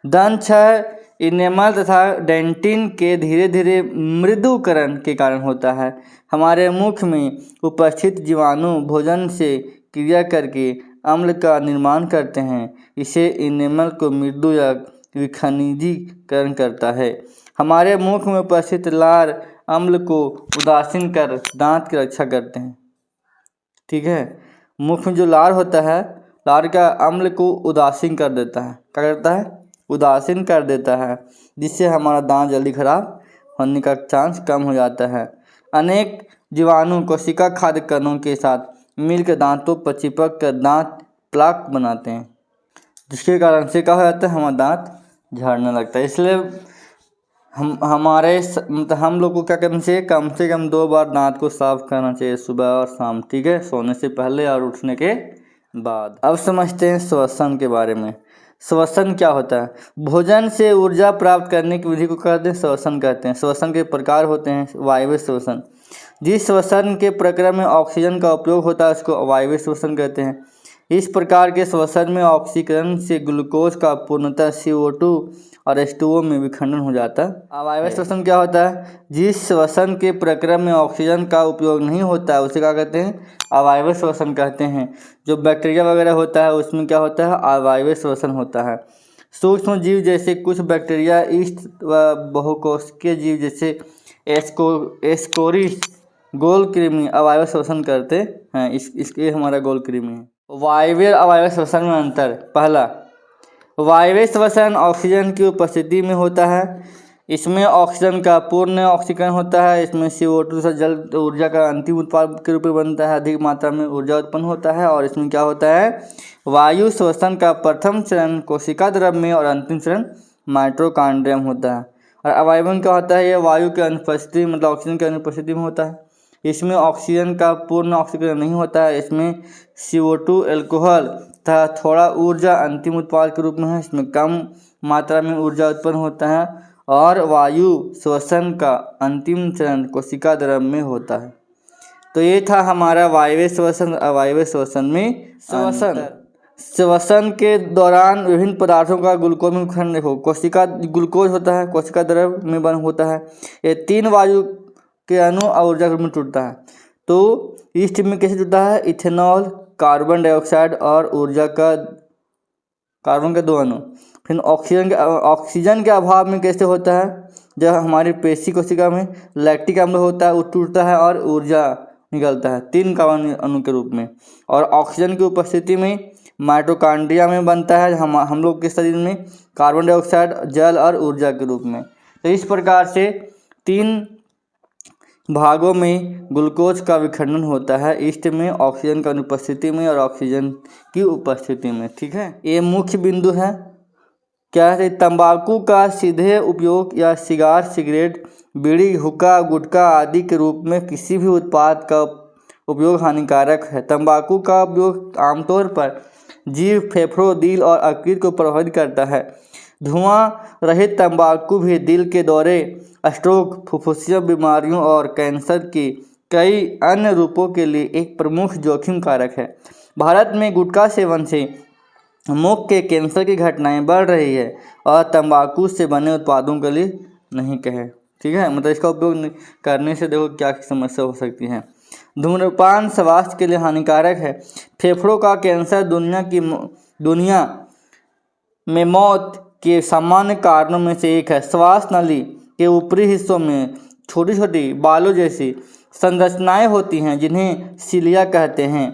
दंत क्षय इनेमल तथा डेंटिन के धीरे धीरे मृदुकरण के कारण होता है। हमारे मुख में उपस्थित जीवाणु भोजन से क्रिया करके अम्ल का निर्माण करते हैं। इसे इनेमल को मृदु या विखनिजीकरण करता है। हमारे मुख में उपस्थित लार अम्ल को उदासीन कर दांत की रक्षा करते हैं। ठीक है, मुख में जो लार होता है, लार का अम्ल को उदासीन कर देता है। क्या करता है, उदासीन कर देता है, जिससे हमारा दांत जल्दी खराब होने का चांस कम हो जाता है। अनेक जीवाणु कोशिका खाद्य कणों के साथ मिलकर दांतों पर चिपक कर दांत प्लाक बनाते हैं, जिसके कारण से क्या हो जाता है, हमारा दांत झड़ने लगता है। इसलिए हम लोग को क्या करना चाहिए, कम से कम 2 बार दांत को साफ करना चाहिए, सुबह और शाम। ठीक है, सोने से पहले और उठने के बाद। अब समझते हैं श्वसन के बारे में। श्वसन क्या होता है, भोजन से ऊर्जा प्राप्त करने की विधि को कहते हैं श्वसन कहते हैं। श्वसन के प्रकार होते हैं वायवीय श्वसन। जिस श्वसन के प्रक्रिया में ऑक्सीजन का उपयोग होता है उसको वायवीय श्वसन कहते हैं। इस प्रकार के श्वसन में ऑक्सीकरण से ग्लूकोज का पूर्णतः CO2 और H2O में विखंडन हो जाता है। अवायवीय श्वसन क्या होता है, जिस श्वसन के प्रक्रिया में ऑक्सीजन का उपयोग नहीं होता है उसे क्या कहते हैं, अवायवीय श्वसन कहते हैं। जो बैक्टीरिया वगैरह होता है उसमें क्या होता है, अवायवीय श्वसन होता है। सूक्ष्म जीव जैसे कुछ बैक्टीरिया, ईस्ट व बहुकोशिकीय जीव जैसे एस्कोरिस गोल कृमि अवायवीय श्वसन करते हैं। इसके हमारा गोल कृमि है। वायवीय अवायवीय श्वसन में अंतर। पहला, वायवीय श्वसन ऑक्सीजन की उपस्थिति में होता है। इसमें ऑक्सीजन का पूर्ण ऑक्सीकरण होता है। इसमें CO2 से जल ऊर्जा का अंतिम उत्पाद के रूप में बनता है, अधिक मात्रा में ऊर्जा उत्पन्न होता है। और इसमें क्या होता है, वायु श्वसन का प्रथम चरण कोशिका द्रव में और अंतिम चरण माइटोकॉन्ड्रियम होता है। और अवायवीय में क्या होता है, यह वायु की अनुपस्थिति मतलब ऑक्सीजन की अनुपस्थिति में होता है। इसमें ऑक्सीजन का पूर्ण ऑक्सीकरण नहीं होता है। इसमें CO2 अल्कोहल तथा थोड़ा ऊर्जा अंतिम उत्पाद के रूप में है। इसमें कम मात्रा में ऊर्जा उत्पन्न होता है। और वायु श्वसन का अंतिम चरण कोशिका द्रव में होता है। तो ये था हमारा वायवीय श्वसन। अवायवीय श्वसन में श्वसन के दौरान विभिन्न पदार्थों का ग्लूकोज में विखंडन देखो, कोशिका ग्लूकोज होता है, कोशिका द्रव में बन होता है। ये 3 वायु के अणु और ऊर्जा में टूटता है। तो ईस्ट में कैसे टूटता है, इथेनॉल, कार्बन डाइऑक्साइड और ऊर्जा का कार्बन के 2 अणु। फिर ऑक्सीजन के अभाव में कैसे होता है, जब हमारी पेशी कोशिका में लैक्टिक अम्ल होता है वो टूटता है और ऊर्जा निकलता है 3 कार्बन अणु के रूप में। और ऑक्सीजन की उपस्थिति में माइटोकॉन्ड्रिया में बनता है हम लोग के शरीर में कार्बन डाइऑक्साइड, जल और ऊर्जा के रूप में। तो इस प्रकार से 3 भागों में ग्लूकोज का विखंडन होता है, ईस्ट में ऑक्सीजन की अनुपस्थिति में और ऑक्सीजन की उपस्थिति में। ठीक है, ये मुख्य बिंदु है। क्या है, तंबाकू का सीधे उपयोग या सिगार, सिगरेट, बीड़ी, हुक्का, गुटखा आदि के रूप में किसी भी उत्पाद का उपयोग हानिकारक है। तंबाकू का उपयोग आमतौर पर जीभ, फेफड़ों, दिल और यकृत को प्रभावित करता है। धुआं रहित तंबाकू भी दिल के दौरे, स्ट्रोक, फुफ्फुसीय बीमारियों और कैंसर के कई अन्य रूपों के लिए एक प्रमुख जोखिम कारक है। भारत में गुटखा सेवन से मुख के कैंसर की घटनाएं बढ़ रही है और तंबाकू से बने उत्पादों के लिए नहीं कहे। ठीक है, मतलब इसका उपयोग करने से देखो क्या समस्या हो सकती है। धूम्रपान स्वास्थ्य के लिए हानिकारक है। फेफड़ों का कैंसर दुनिया में मौत के सामान्य कारणों में से एक है। श्वास नली के ऊपरी हिस्सों में छोटी छोटी बालों जैसी संरचनाएं होती हैं जिन्हें सिलिया कहते हैं।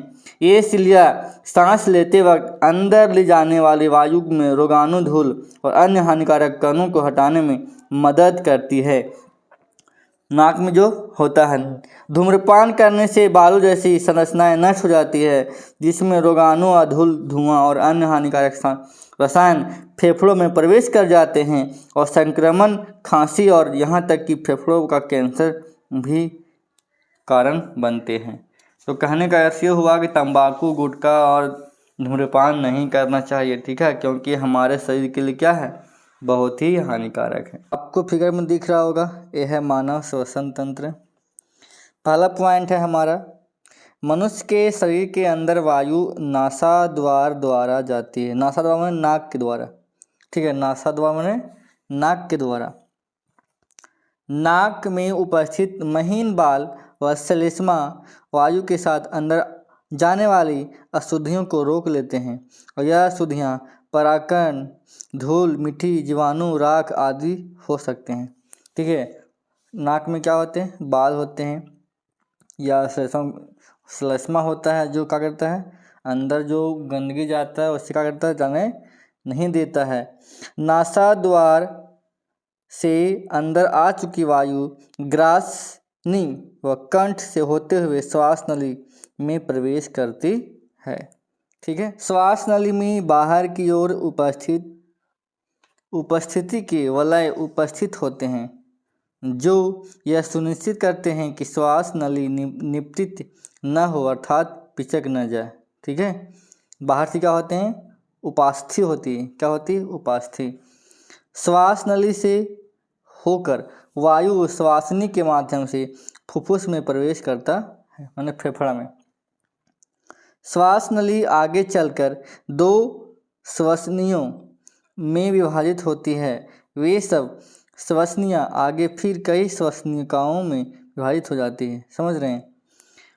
ये सिलिया सांस लेते वक्त अंदर ले जाने वाली वायु में रोगाणु, धूल और अन्य हानिकारक कणों को हटाने में मदद करती है। नाक में जो होता है। धूम्रपान करने से बालू जैसी संरचनाएं नष्ट हो जाती है, जिसमें रोगाणु और धुआं और अन्य हानिकारक रसायन फेफड़ों में प्रवेश कर जाते हैं और संक्रमण, खांसी और यहाँ तक कि फेफड़ों का कैंसर भी कारण बनते हैं। तो कहने का अर्थ ये हुआ कि तंबाकू, गुटखा और धूम्रपान नहीं करना चाहिए, ठीक है, क्योंकि हमारे शरीर के लिए क्या है, बहुत ही हानिकारक है। आपको फिगर में दिख रहा होगा, यह है मानव श्वसन तंत्र। पहला पॉइंट है हमारा, मनुष्य के शरीर के अंदर वायु नासाद्वार द्वारा जाती है। नासाद्वार माने नाक के द्वारा, ठीक है, नासाद्वार माने नाक के द्वारा। नाक में उपस्थित महीन बाल व श्लेष्मा वायु के साथ अंदर जाने वाली अशुद्धियों को रोक लेते हैं और यह अशुद्धियाँ परागकण, धूल, मिट्टी, जीवाणु, राख आदि हो सकते हैं, ठीक है। नाक में क्या होते हैं, बाल होते हैं या श्लेष्मा होता है, जो क्या करता है, अंदर जो गंदगी जाता है उससे क्या करता है, जाने नहीं देता है। नासाद्वार से अंदर आ चुकी वायु ग्रासनी व कंठ से होते हुए श्वास नली में प्रवेश करती है, ठीक है। श्वास नली में बाहर की ओर उपस्थिति के वलय उपस्थित होते हैं, जो यह सुनिश्चित करते हैं कि श्वास नली निपतित न हो, अर्थात पिचक न जाए, ठीक है। बाहर से क्या होते हैं, उपास्थि होती है, क्या होती है, उपास्थि। श्वास नली से होकर वायु श्वासनी के माध्यम से फुफ्फुस में प्रवेश करता है, माने फेफड़ा में। श्वास नली आगे चलकर दो श्वसनियों में विभाजित होती है। वे सब श्वसनियाँ आगे फिर कई श्वसनिकाओं में विभाजित हो जाती है, समझ रहे हैं।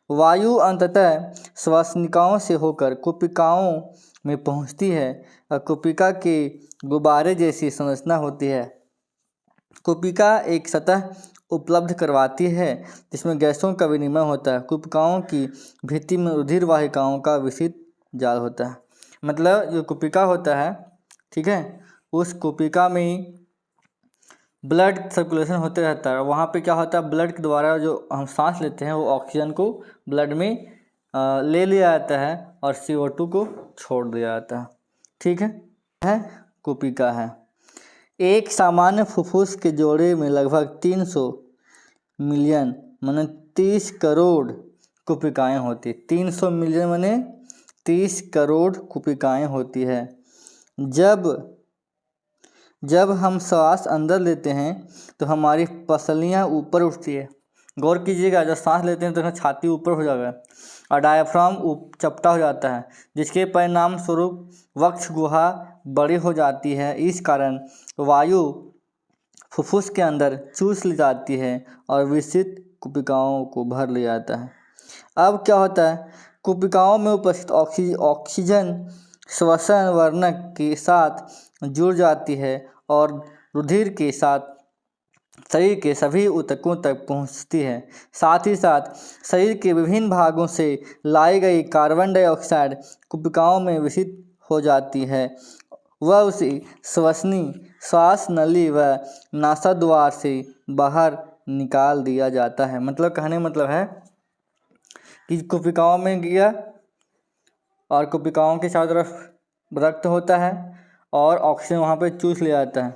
वायु अंततः श्वसनिकाओं से होकर कुपिकाओं में पहुंचती है और कुपिका के गुब्बारे जैसी संरचना होती है। कुपिका एक सतह उपलब्ध करवाती है जिसमें गैसों का विनिमय होता है। कुपिकाओं की भित्ति में रुधिर वाहिकाओं का विस्तृत जाल होता है। मतलब जो कुपिका होता है, ठीक है, उस कुपिका में ब्लड सर्कुलेशन होते रहता है। वहाँ पे क्या होता है, ब्लड के द्वारा जो हम सांस लेते हैं वो ऑक्सीजन को ब्लड में ले लिया जाता है और CO2 को छोड़ दिया जाता है, ठीक है कुपिका है। एक सामान्य फुफ्फुस के जोड़े में लगभग 300 मिलियन माने 30 करोड़ कुपिकाएँ होती है। 300 मिलियन माने 30 करोड़ कुपिकाएँ होती है। जब हम श्वास अंदर लेते हैं तो हमारी पसलियाँ ऊपर उठती है। गौर कीजिएगा, जब सांस लेते हैं तो छाती ऊपर हो जाएगा और डायफ्राम चपटा हो जाता है, जिसके परिणाम स्वरूप वक्ष गुहा बड़ी हो जाती है। इस कारण वायु फुफ्फुस के अंदर चूस ली जाती है और विस्तृत कुपिकाओं को भर लिया जाता है। अब क्या होता है, कुपिकाओं में उपस्थित ऑक्सीजन श्वसन वर्णक के साथ जुड़ जाती है और रुधिर के साथ शरीर के सभी ऊतकों तक पहुंचती है। साथ ही साथ शरीर के विभिन्न भागों से लाई गई कार्बन डाइऑक्साइड कुपिकाओं में विषित हो जाती है। वह उसी श्वास नली व नासाद्वार से बाहर निकाल दिया जाता है। मतलब कहने मतलब है कि कुपिकाओं में गया और कुपिकाओं के चारों तरफ रक्त होता है और ऑक्सीजन वहाँ पे चूस लिया जाता है,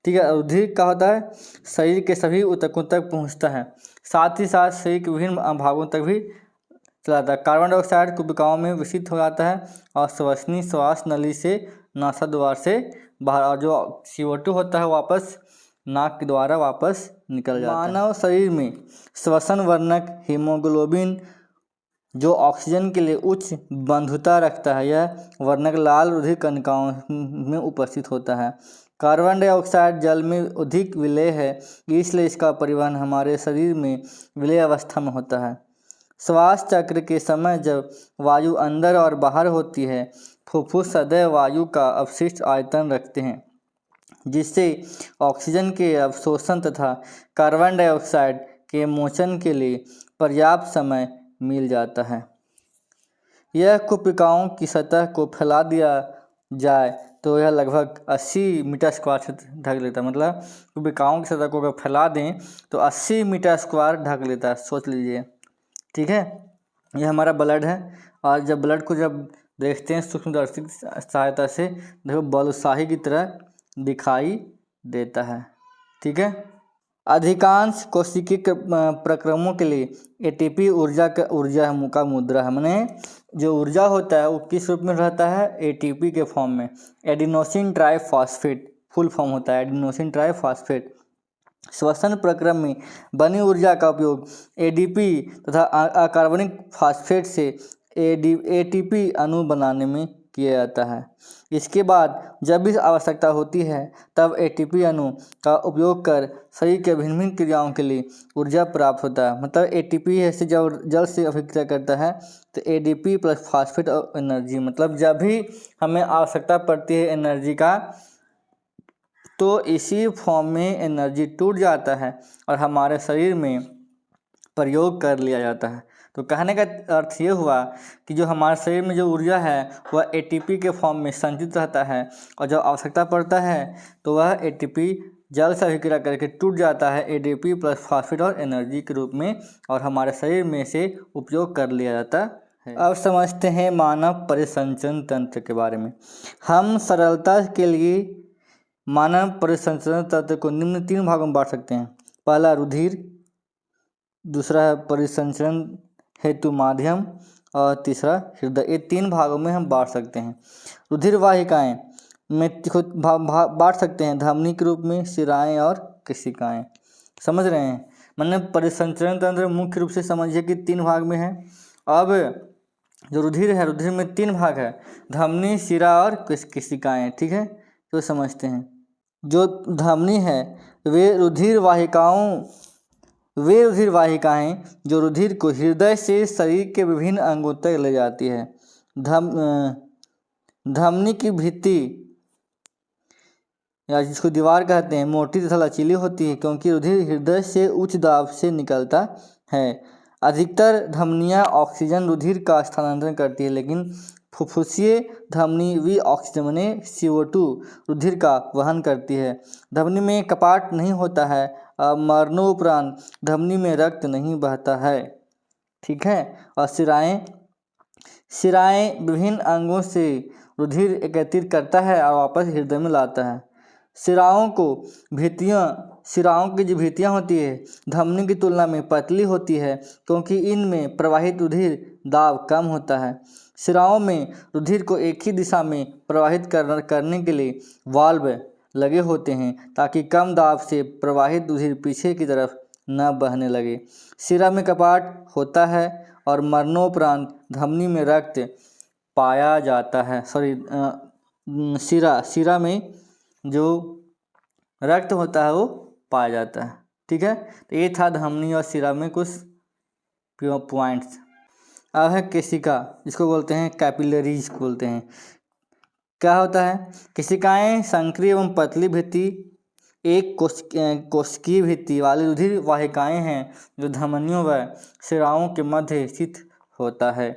ठीक है। रुधिर क्या होता है, शरीर के सभी ऊतकों तक पहुँचता है। साथ ही साथ शरीर के विभिन्न भागों तक भी चला जाता है। कार्बन डाइऑक्साइड कुपिकाओं में विषित हो जाता है और श्वास नली से नासाद्वार से बाहर, और जो CO2 होता है वापस नाक के द्वारा वापस निकल जाता है। मानव शरीर में श्वसन वर्णक हीमोग्लोबिन जो ऑक्सीजन के लिए उच्च बंधुता रखता है, यह वर्णक लाल रुधिर कणिकाओं में उपस्थित होता है। कार्बन डाइऑक्साइड जल में अधिक विलेय है, इसलिए इसका परिवहन हमारे शरीर में विलेय अवस्था में होता है। श्वास चक्र के समय जब वायु अंदर और बाहर होती है, फुफ्फुस सदैव वायु का अवशिष्ट आयतन रखते हैं, जिससे ऑक्सीजन के अवशोषण तथा कार्बन डाइऑक्साइड के मोचन के लिए पर्याप्त समय मिल जाता है। यह कुपिकाओं की सतह को फैला दिया जाए तो यह लगभग 80 मीटर स्क्वायर क्षेत्र ढक लेता है। मतलब कोशिकाओं की सतह को अगर फैला दें तो 80 मीटर स्क्वायर ढक लेता है, सोच लीजिए। ठीक है, यह हमारा ब्लड है। और जब ब्लड को जब देखते हैं सूक्ष्मदर्शी की सहायता से, देखो बालूशाही की तरह दिखाई देता है। ठीक है, अधिकांश कोशिकीय प्रक्रमों के लिए एटीपी ऊर्जा का मुद्रा है। माने जो ऊर्जा होता है वो किस रूप में रहता है? एटीपी के फॉर्म में। एडिनोसिन ट्राइफॉस्फेट फुल फॉर्म होता है एडिनोसिन ट्राइफॉस्फेट। श्वसन प्रक्रम में बनी ऊर्जा का उपयोग एडीपी तथा अकार्बनिक फास्फेट से एटीपी अणु बनाने में किया जाता है। इसके बाद जब भी आवश्यकता होती है तब एटीपी अणु का उपयोग कर शरीर के भिन्न भिन्न क्रियाओं के लिए ऊर्जा प्राप्त होता है। मतलब एटीपी ऐसे जब जल से अभिक्रिया करता है तो एडीपी प्लस फास्फेट और एनर्जी, मतलब जब भी हमें आवश्यकता पड़ती है एनर्जी का तो इसी फॉर्म में एनर्जी टूट जाता है और हमारे शरीर में प्रयोग कर लिया जाता है। तो कहने का अर्थ ये हुआ कि जो हमारे शरीर में जो ऊर्जा है वह एटीपी के फॉर्म में संचित रहता है और जब आवश्यकता पड़ता है तो वह एटीपी जल से अभिक्रिया करके टूट जाता है एडीपी प्लस फास्फेट और एनर्जी के रूप में और हमारे शरीर में से उपयोग कर लिया जाता है। अब समझते हैं मानव परिसंचरण तंत्र के बारे में। हम सरलता के लिए मानव परिसंचरण तंत्र को निम्न 3 भागों में बांट सकते हैं। पहला रुधिर, दूसरा है परिसंचरण हेतु माध्यम और तीसरा हृदय। ये 3 भागों में हम बांट सकते हैं। रुधिर वाहिकाएं में खुद बांट सकते हैं धमनी के रूप में, शिराएं और केशिकाएं। समझ रहे हैं? मतलब परिसंचरण तंत्र मुख्य रूप से समझिए कि 3 भाग में है। अब जो रुधिर है, रुधिर में 3 भाग है, धमनी, शिरा और केशिकाएं। ठीक है, तो समझते हैं। जो धमनी है वे रुधिर वाहिकाएं जो रुधिर को हृदय से शरीर के विभिन्न अंगों तक ले जाती है। धमनी की भित्ति या जिसको दीवार कहते हैं मोटी तथा लचीली होती है क्योंकि रुधिर हृदय से उच्च दाब से निकलता है। अधिकतर धमनियां ऑक्सीजन रुधिर का स्थानांतरण करती है, लेकिन फुफ्फुसीय धमनी भी ऑक्सीजन माने CO2 रुधिर का वहन करती है। धमनी में कपाट नहीं होता है। मरणोपरांत धमनी में रक्त नहीं बहता है। ठीक है, और शिराएं विभिन्न अंगों से रुधिर एकत्रित करता है और वापस हृदय में लाता है। शिराओं की जो भित्तियाँ होती है धमनी की तुलना में पतली होती है क्योंकि इनमें प्रवाहित रुधिर दाब कम होता है। शिराओं में रुधिर को एक ही दिशा में प्रवाहित करने के लिए वाल्व लगे होते हैं ताकि कम दाब से प्रवाहित रुधिर पीछे की तरफ न बहने लगे। शिरा में कपाट होता है और मरणोपरांत धमनी में रक्त पाया जाता है। शिरा में जो रक्त होता है वो पाया जाता है। ठीक है, तो ये था धमनी और शिरा में कुछ पॉइंट्स। अब है केशिका, जिसको बोलते हैं कैपिलरीज बोलते हैं। क्या होता है? केशिकाएं संकरी एवं पतली भित्ति एक कोशिकीय भित्ति वाली रुधिर वाहिकाएं हैं जो धमनियों व शिराओं के मध्य स्थित होता है।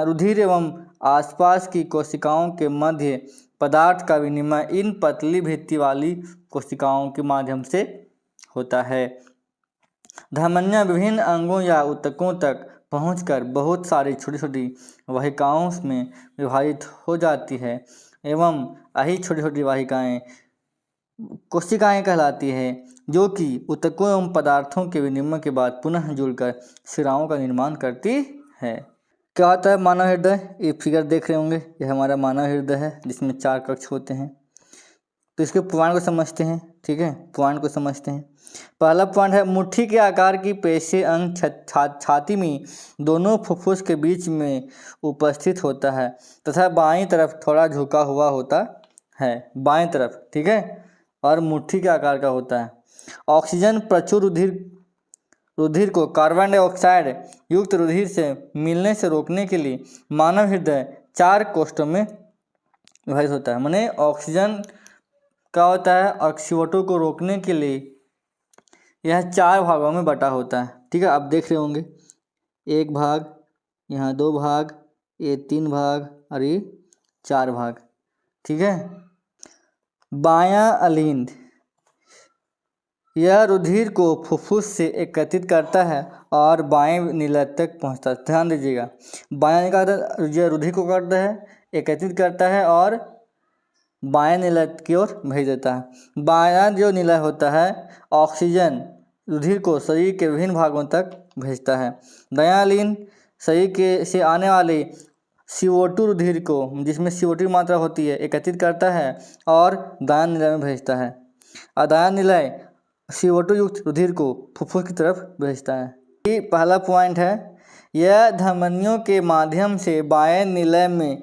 रुधिर एवं आसपास की कोशिकाओं के मध्य पदार्थ का विनिमय इन पतली भित्ति वाली कोशिकाओं के माध्यम से होता है। धमनियां विभिन्न अंगों या ऊतकों तक पहुंचकर बहुत सारी छोटी छोटी वाहिकाओं में विभाजित हो जाती है एवं यही छोटी छोटी वाहिकाएं कोशिकाएं कहलाती है जो कि ऊतकों एवं पदार्थों के विनिमय के बाद पुनः जुड़कर शिराओं का निर्माण करती है। क्या होता है मानव हृदय? ये फिगर देख रहे होंगे, यह हमारा मानव हृदय है जिसमें 4 कक्ष होते हैं। तो इसके पॉइंट को समझते हैं। ठीक है, पॉइंट को समझते हैं। पहला पॉइंट है मुट्ठी के आकार की पेशी अंग छाती में दोनों फुफ्फुस के बीच में उपस्थित होता है तथा बाईं तरफ थोड़ा झुका हुआ होता है, बाईं तरफ। ठीक है, और मुट्ठी के आकार का होता है। ऑक्सीजन प्रचुर रुधिर को कार्बन डाइऑक्साइड युक्त रुधिर से मिलने से रोकने के लिए मानव हृदय 4 कोष्ठों में विभाजित होता है। माने ऑक्सीजन क्या होता है और CO2 को रोकने के लिए यह 4 भागों में बटा होता है। ठीक है, आप देख रहे होंगे 1 भाग, यहाँ 2 भाग, ये 3 भाग और ये 4 भाग। ठीक है। बायां अलिंद, यह रुधिर को फुफ्फुस से एकत्रित करता है और बाएं नीला तक पहुंचता है। ध्यान दीजिएगा, बायां निकालता यह रुधिर को करता है, एकत्रित करता है और बाएं नीला की ओर भेज देता है। बायां जो नीला होता है ऑक्सीजन रुधिर को शरीर के विभिन्न भागों तक भेजता है। दायां अलिंद शरीर के से आने वाले CO2 रुधिर को, जिसमें CO2 की मात्रा होती है, एकत्रित करता है और दायां निलय में भेजता है। और दायां निलय CO2 युक्त रुधिर को फुफ्फुस की तरफ भेजता है। ये पहला पॉइंट है, यह धमनियों के माध्यम से बाएं निलय में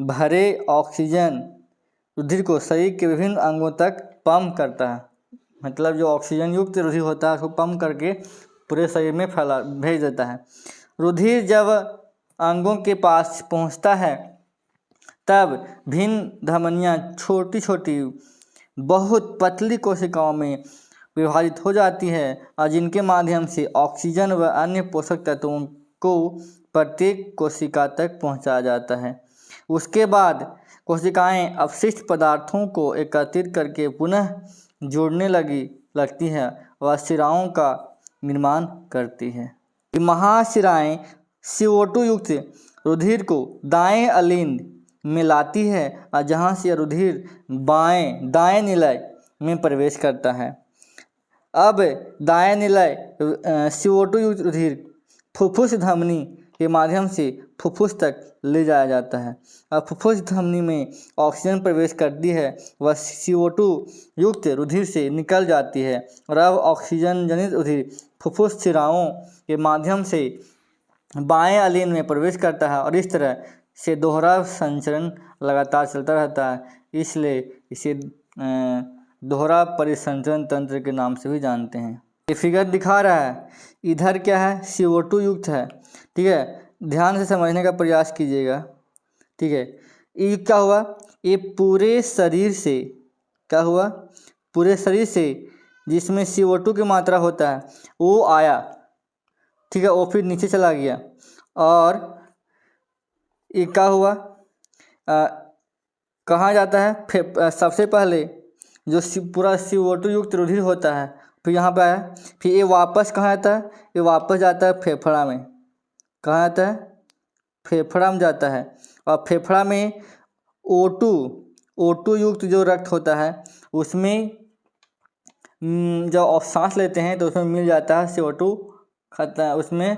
भरे ऑक्सीजन रुधिर को शरीर के विभिन्न अंगों तक पंप करता है। मतलब जो ऑक्सीजन युक्त रुधिर होता है उसको पंप करके पूरे शरीर में भेज देता है। रुधिर जब अंगों के पास पहुंचता है तब भिन्न धमनियां छोटी छोटी बहुत पतली कोशिकाओं में विभाजित हो जाती है और जिनके माध्यम से ऑक्सीजन व अन्य पोषक तत्वों को प्रत्येक कोशिका तक पहुंचाया जाता है। उसके बाद कोशिकाएं अपशिष्ट पदार्थों को एकत्रित करके पुनः जोड़ने लगती हैं व शिराओं का निर्माण करती हैं। महाशिराएं CO2 युक्त रुधिर को दाएं अलिंद में लाती है और जहां से यह रुधिर दाएं निलय में प्रवेश करता है। अब दाएं निलय CO2 युक्त रुधिर फुफ्फुस धमनी के माध्यम से फुफ्फुस तक ले जाया जाता है और फुफ्फुस धमनी में ऑक्सीजन प्रवेश करती है, वह CO2 युक्त रुधिर से निकल जाती है और अब ऑक्सीजन जनित रुधिर फुफ्फुस शिराओं के माध्यम से बाएं अलिंद में प्रवेश करता है और इस तरह से दोहरा संचरण लगातार चलता रहता है। इसलिए इसे दोहरा परिसंचरण तंत्र के नाम से भी जानते हैं। ये फिगर दिखा रहा है, इधर क्या है, CO2 युक्त है, ठीक है। ध्यान से समझने का प्रयास कीजिएगा, ठीक है। ये क्या हुआ, ये पूरे शरीर से क्या हुआ, पूरे शरीर से जिसमें CO2 की मात्रा होता है वो आया, ठीक है, वो फिर नीचे चला गया और ये क्या हुआ, कहाँ जाता है, सबसे पहले जो पूरा CO2 युक्त रुधिर होता है फिर यहाँ पे आया, फिर ये वापस कहाँ आता है, ये वापस जाता है फेफड़ा में। कहाँ आता है, फेफड़ा में जाता है और फेफड़ा में O2 युक्त जो रक्त होता है उसमें जब सांस लेते हैं तो उसमें मिल जाता है CO2 खाता है, उसमें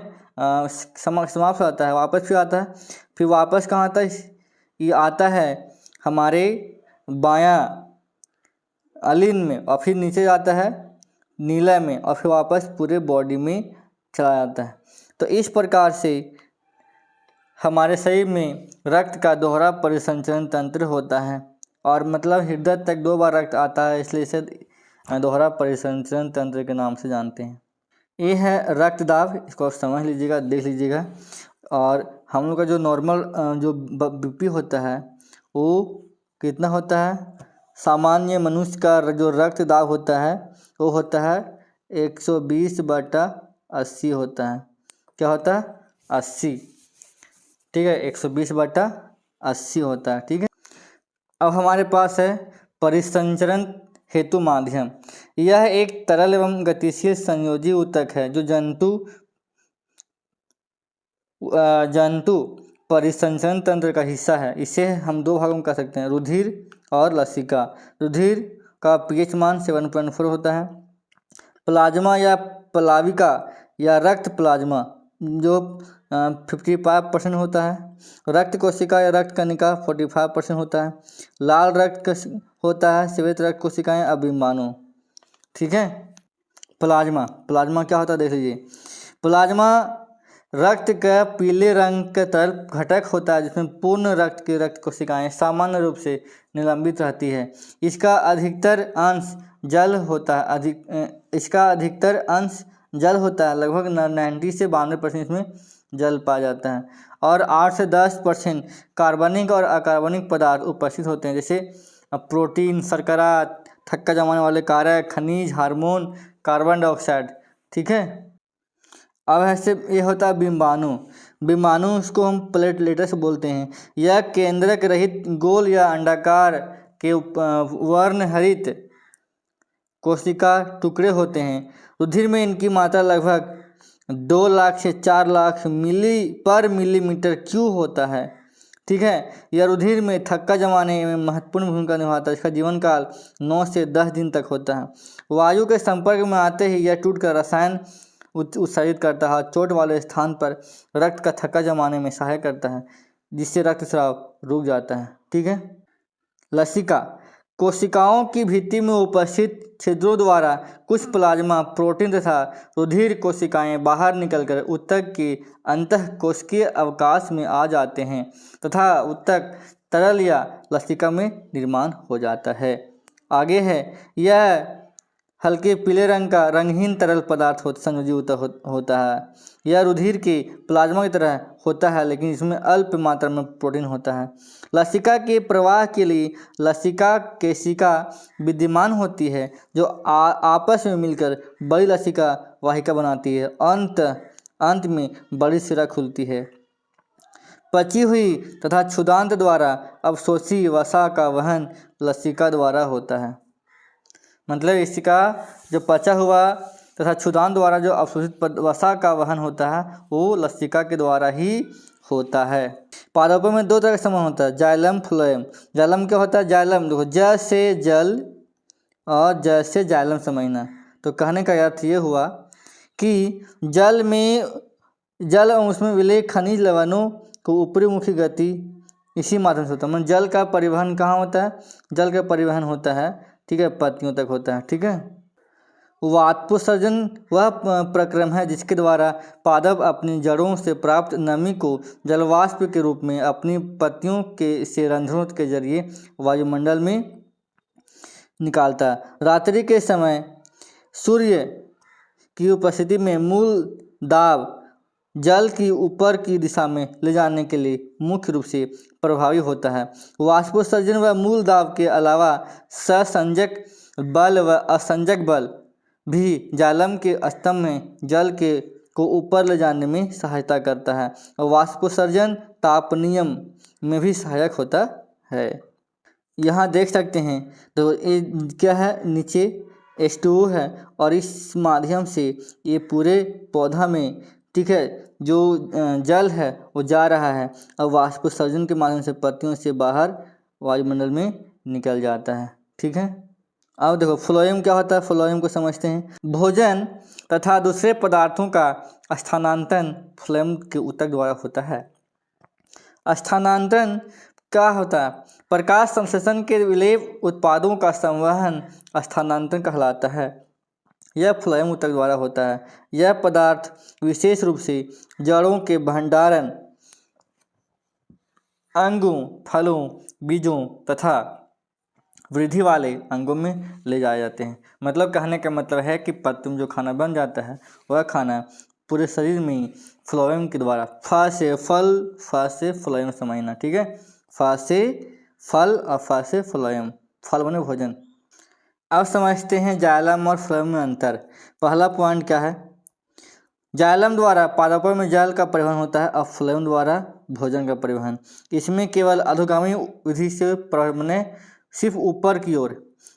समाप्त हो जाता है, वापस फिर आता है, फिर वापस कहाँ आता है, ये आता है हमारे बायां अलिंद में और फिर नीचे जाता है नीला में और फिर वापस पूरे बॉडी में चला जाता है। तो इस प्रकार से हमारे शरीर में रक्त का दोहरा परिसंचरण तंत्र होता है और मतलब हृदय तक 2 बार रक्त आता है, इसलिए इसे दोहरा परिसंचरण तंत्र के नाम से जानते हैं। ये है रक्त दाब, इसको आप समझ लीजिएगा, देख लीजिएगा। और हम लोग का जो नॉर्मल जो BP होता है वो कितना होता है, सामान्य मनुष्य का जो रक्त दाब होता है वो होता है 120/80 होता है। क्या होता है, 80, ठीक है, 120/80 होता है, ठीक है। अब हमारे पास है परिसंचरण हेतु माध्यम। यह एक तरल एवं गतिशील संयोजी ऊतक है जो जंतु परिसंचरण तंत्र का हिस्सा है। इसे हम 2 भागों में कर सकते हैं, रुधिर और लसिका। रुधिर का pH मान 7.4 होता है। प्लाज्मा या प्लाविका या रक्त प्लाज्मा जो 55% होता है। रक्त कोशिका या रक्त कणिका 45% होता है। लाल रक्त होता है, श्वेत रक्त कोशिकाएं अबिम्बाणु, ठीक है। प्लाज्मा क्या होता है देख लीजिए। प्लाज्मा रक्त का पीले रंग का तरल घटक होता है जिसमें पूर्ण रक्त की रक्त कोशिकाएं सामान्य रूप से निलंबित रहती है। इसका अधिकतर अंश जल होता है, लगभग 90 से 92% इसमें जल पाया जाता है और 8 से 10% कार्बनिक और अकार्बनिक पदार्थ उपस्थित होते हैं, जैसे प्रोटीन, शर्करा, थक्का जमाने वाले कारक, खनिज, हार्मोन, कार्बन डाइऑक्साइड, ठीक है। अब ऐसे ये होता है बिम्बाणु। विमाणु को हम प्लेटलेट्स बोलते हैं। यह केंद्रक रहित गोल या अंडाकार के वर्णहरित कोशिका टुकड़े होते हैं। रुधिर में इनकी मात्रा लगभग 2 लाख से 4 लाख मिलीमीटर क्यूब होता है। ठीक है, यह रुधिर में थक्का जमाने में महत्वपूर्ण भूमिका निभाता है। इसका जीवन काल 9 से 10 दिन तक होता है। वायु के संपर्क में आते ही यह टूटकर रसायन उत्सर्जित करता है। चोट वाले स्थान पर रक्त का थक्का जमाने में सहायक करता है, जिससे रक्तस्राव रुक जाता है। ठीक है। लसिका कोशिकाओं की भित्ति में उपस्थित छिद्रों द्वारा कुछ प्लाज्मा प्रोटीन तथा रुधिर कोशिकाएं बाहर निकलकर ऊतक के अंतःकोशिकीय अवकाश में आ जाते हैं तथा ऊतक तरल या लसिका में निर्माण हो जाता है। आगे है, यह हल्के पीले रंग का रंगहीन तरल पदार्थ संयोजित होता है। यह रुधिर के प्लाज्मा की तरह होता है, लेकिन इसमें अल्प मात्रा में प्रोटीन होता है। लसिका के प्रवाह के लिए लसिका केशिका विद्यमान होती है, जो आपस में मिलकर बड़ी लसिका वाहिका बनाती है। अंत में बड़ी सिरा खुलती है। पची हुई तथा क्षुदांत द्वारा अवशोषी वसा का वहन लसिका द्वारा होता है। मतलब इसका जो पचा हुआ तथा क्षुदांत द्वारा जो अवशोषित वसा का वहन होता है वो लसिका के द्वारा ही होता है। पादपों में 2 तरह का समूह होता है, जाइलम फ्लोएम। जाइलम क्या होता है? जाइलम देखो, ज से जल और ज से जाइलम समझना। तो कहने का अर्थ ये हुआ कि जल और उसमें विलय खनिज लवणों को ऊपरी मुखी गति इसी माध्यम से होता है। मतलब जल का परिवहन कहाँ होता है? जल का परिवहन होता है, ठीक है, पत्तियों तक होता है। ठीक है। वाष्पोत्सर्जन वह प्रक्रम है जिसके द्वारा पादप अपनी जड़ों से प्राप्त नमी को जलवाष्प के रूप में अपनी पत्तियों से रंध्रों के जरिए वायुमंडल में निकालता है। रात्रि के समय सूर्य की उपस्थिति में मूल दाब जल की ऊपर की दिशा में ले जाने के लिए मुख्य रूप से प्रभावी होता है। वाष्पोत्सर्जन व मूल दाब के अलावा संसंजक बल व असंजक बल भी जाइलम के स्तंभ में जल को ऊपर ले जाने में सहायता करता है और वाष्पोत्सर्जन तापनियम में भी सहायक होता है। यहाँ देख सकते हैं तो ये क्या है, नीचे H2O है और इस माध्यम से ये पूरे पौधा में, ठीक है, जो जल है वो जा रहा है और वाष्पोत्सर्जन के माध्यम से पत्तियों से बाहर वायुमंडल में निकल जाता है। ठीक है। अब देखो फ्लोएम क्या होता है, फ्लोएम को समझते हैं। भोजन तथा दूसरे पदार्थों का स्थानांतरण फ्लोएम के ऊतक द्वारा होता है। स्थानांतरण क्या होता है? प्रकाश संश्लेषण के विलेय उत्पादों का संवहन स्थानांतरण कहलाता है। यह फ्लोएम ऊतक द्वारा होता है। यह पदार्थ विशेष रूप से जड़ों के भंडारण, अंगों, फलों, बीजों तथा वृद्धि वाले अंगों में ले जाए जाते हैं। मतलब कहने का मतलब है कि पत्तों में जो खाना बन जाता है वह खाना पूरे शरीर में फ्लोएम के द्वारा, फ से फल, फ से फ्लोएम समझना। ठीक है, फ से फल और फ से फ्लोएम, फल बने भोजन। अब समझते हैं जाइलम और फ्लोएम में अंतर। पहला पॉइंट क्या है? जाइलम द्वारा पादपों में जल का परिवहन होता है और फ्लोएम द्वारा भोजन का परिवहन। इसमें केवल अधोगामी विधि से सिर्फ ऊपर की ओर,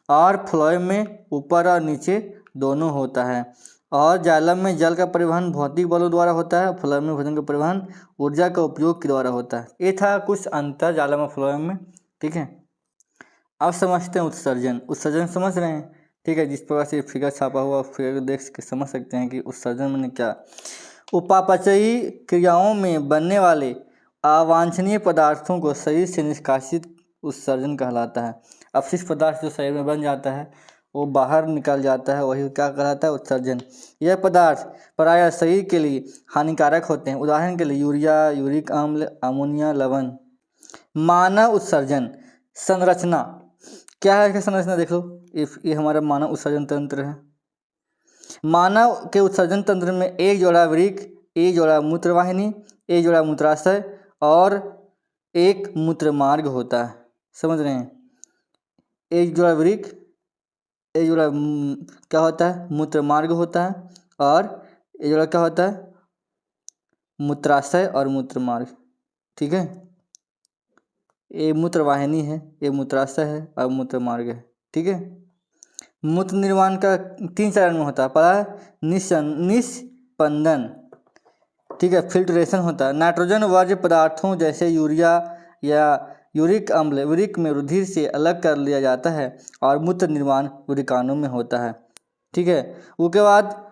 और फ्लोएम में ऊपर और नीचे दोनों होता है। और जाइलम में जल का परिवहन भौतिक बलों द्वारा होता है, फ्लोएम में भोजन का परिवहन ऊर्जा का उपयोग के द्वारा होता है। ये था कुछ अंतर जाइलम और फ्लोएम में। ठीक है। अब समझते हैं उत्सर्जन। उत्सर्जन समझ रहे हैं? ठीक है, जिस प्रकार से फिगर छापा हुआ फिगर देख के समझ सकते हैं कि उत्सर्जन में क्या। उपापचयी क्रियाओं में बनने वाले अवांछनीय पदार्थों को शरीर से निष्कासित उत्सर्जन कहलाता है। अपशिष्ट पदार्थ जो शरीर में बन जाता है वो बाहर निकल जाता है, वही क्या कहलाता है? उत्सर्जन। यह पदार्थ प्रायः शरीर के लिए हानिकारक होते हैं। उदाहरण के लिए यूरिया, यूरिक अम्ल, अमोनिया, लवण। मानव उत्सर्जन संरचना क्या है? इसका संरचना देख लो। ये हमारा मानव उत्सर्जन तंत्र है। मानव के उत्सर्जन तंत्र में एक जोड़ा वृक्क, एक जोड़ा मूत्रवाहिनी, एक जोड़ा मूत्राशय और एक मूत्र मार्ग होता है। समझ रहे हैं? एक जोड़ा वृक्क, एक जोड़ा क्या होता है? मूत्र मार्ग होता है और एक जोड़ा क्या होता है? मूत्राशय और मूत्रमार्ग। ठीक है, ये मूत्रवाहिनी है, ये मूत्राशय है और मूत्रमार्ग है। ठीक है, मूत्र निर्माण का 3 चरण में होता है। पहला निस्पंदन, ठीक है, फिल्ट्रेशन होता है। नाइट्रोजन वर्ज्य पदार्थों जैसे यूरिया या यूरिक अम्ल यूरिक में रुधिर से अलग कर लिया जाता है और मूत्र निर्माण यूरिकाणु में होता है। ठीक है, उसके बाद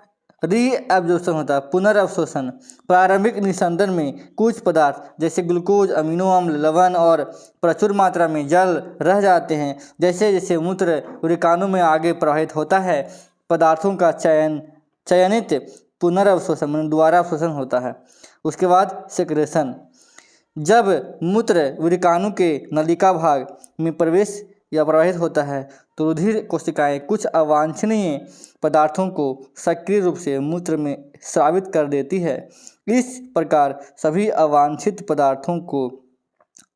रीएब्जॉर्प्शन होता है, पुनर्अवशोषण। प्रारंभिक निस्संदन में कुछ पदार्थ जैसे ग्लूकोज, अमीनो अम्ल, लवण और प्रचुर मात्रा में जल रह जाते हैं। जैसे जैसे मूत्र यूरिकाणु में आगे प्रवाहित होता है, पदार्थों का चयनित पुनर्अवशोषण दोबारा अवशोषण होता है। उसके बाद सेक्रेशन, जब मूत्र यूरिकाणु के नलिका भाग में प्रवेश या प्रवाहित होता है तो रुधिर कोशिकाएं कुछ अवांछनीय पदार्थों को सक्रिय रूप से मूत्र में स्रावित कर देती है। इस प्रकार सभी अवांछित पदार्थों को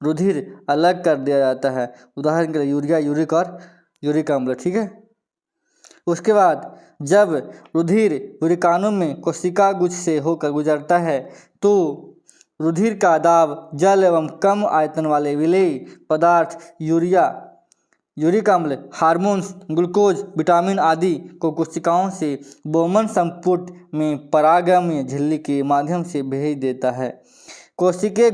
रुधिर अलग कर दिया जाता है। उदाहरण के लिए यूरिया, यूरिक और यूरिक अम्ल। ठीक है, उसके बाद जब रुधिर यूरिकाणु में कोशिका गुच्छ से होकर गुजरता है तो रुधिर का दाब जल एवं कम आयतन वाले विलेय पदार्थ यूरिया, यूरिक अम्ल, हार्मोन्स, ग्लूकोज, विटामिन आदि को कोशिकाओं से बोमन संपुट में परागम्य झिल्ली के माध्यम से भेज देता है। कोशिकीय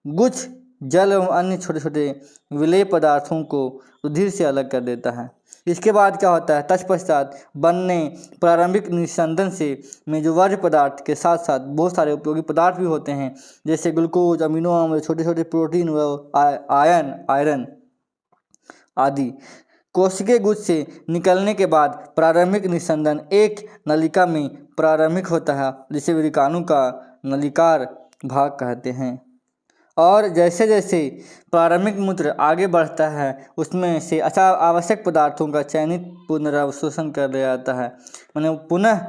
गुच्छ जल एवं अन्य छोटे छोटे विलेय पदार्थों को रुधिर से अलग कर देता है। इसके बाद क्या होता है, तत्पश्चात बनने प्रारंभिक निस्संदन से में जो वर्ज्य पदार्थ के साथ साथ बहुत सारे उपयोगी पदार्थ भी होते हैं, जैसे ग्लूकोज, अमीनो अम्ल, छोटे छोटे प्रोटीन व आयरन आदि। कोशिकीय गुच्छ से निकलने के बाद प्रारंभिक निस्संदन एक नलिका में प्रारंभिक होता है, जिसे यूरिकाणु का नलिकार भाग कहते हैं। और जैसे जैसे प्रारंभिक मूत्र आगे बढ़ता है उसमें से आवश्यक पदार्थों का चयनित पुनर्अवशोषण कर दिया जाता है, माने पुनः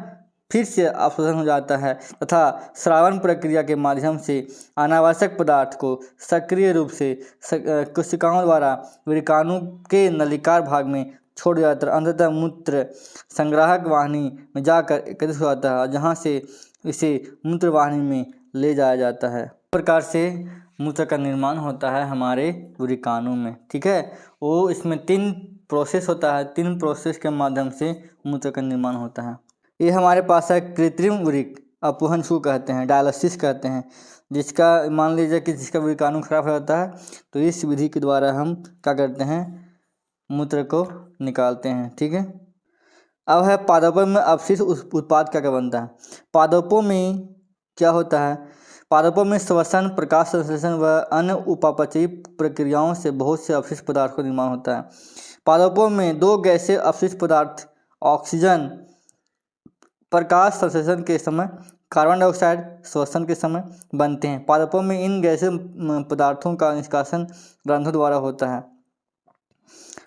फिर से अवशोषण हो जाता है तथा स्रावन प्रक्रिया के माध्यम से अनावश्यक पदार्थ को सक्रिय रूप से कोशिकाओं द्वारा यूरिकाणु के नलिकार भाग में छोड़ दिया जाता है। अंततः मूत्र संग्राहक वाहिनी में जाकर एकत्रित हो जाता है, जहाँ से इसे मूत्र वाहिनी में ले जाया जाता है। इस प्रकार से मूत्र का निर्माण होता है हमारे यूरिकाणु में। ठीक है, वो इसमें 3 प्रोसेस होता है, 3 प्रोसेस के माध्यम से मूत्र का निर्माण होता है। ये हमारे पास है कृत्रिम यूरिक अपवहन कहते हैं, डायलिसिस कहते हैं, जिसका मान लीजिए कि जिसका यूरिकाणु खराब हो जाता है तो इस विधि के द्वारा हम क्या करते हैं, मूत्र को निकालते हैं। ठीक है, अब है पादपों में अपशिष्ट उत्पाद क्या क्या बनता है। पादपों में क्या होता है, पादपों में श्वसन, प्रकाश संश्लेषण व अन्य उपापचयी प्रक्रियाओं से बहुत से अपशिष्ट पदार्थ का निर्माण होता है। पादपों में 2 गैसीय अपशिष्ट पदार्थ ऑक्सीजन प्रकाश संश्लेषण के समय, कार्बन डाइऑक्साइड श्वसन के समय बनते हैं। पादपों में इन गैसीय पदार्थों का निष्कासन रंध्रों द्वारा होता है।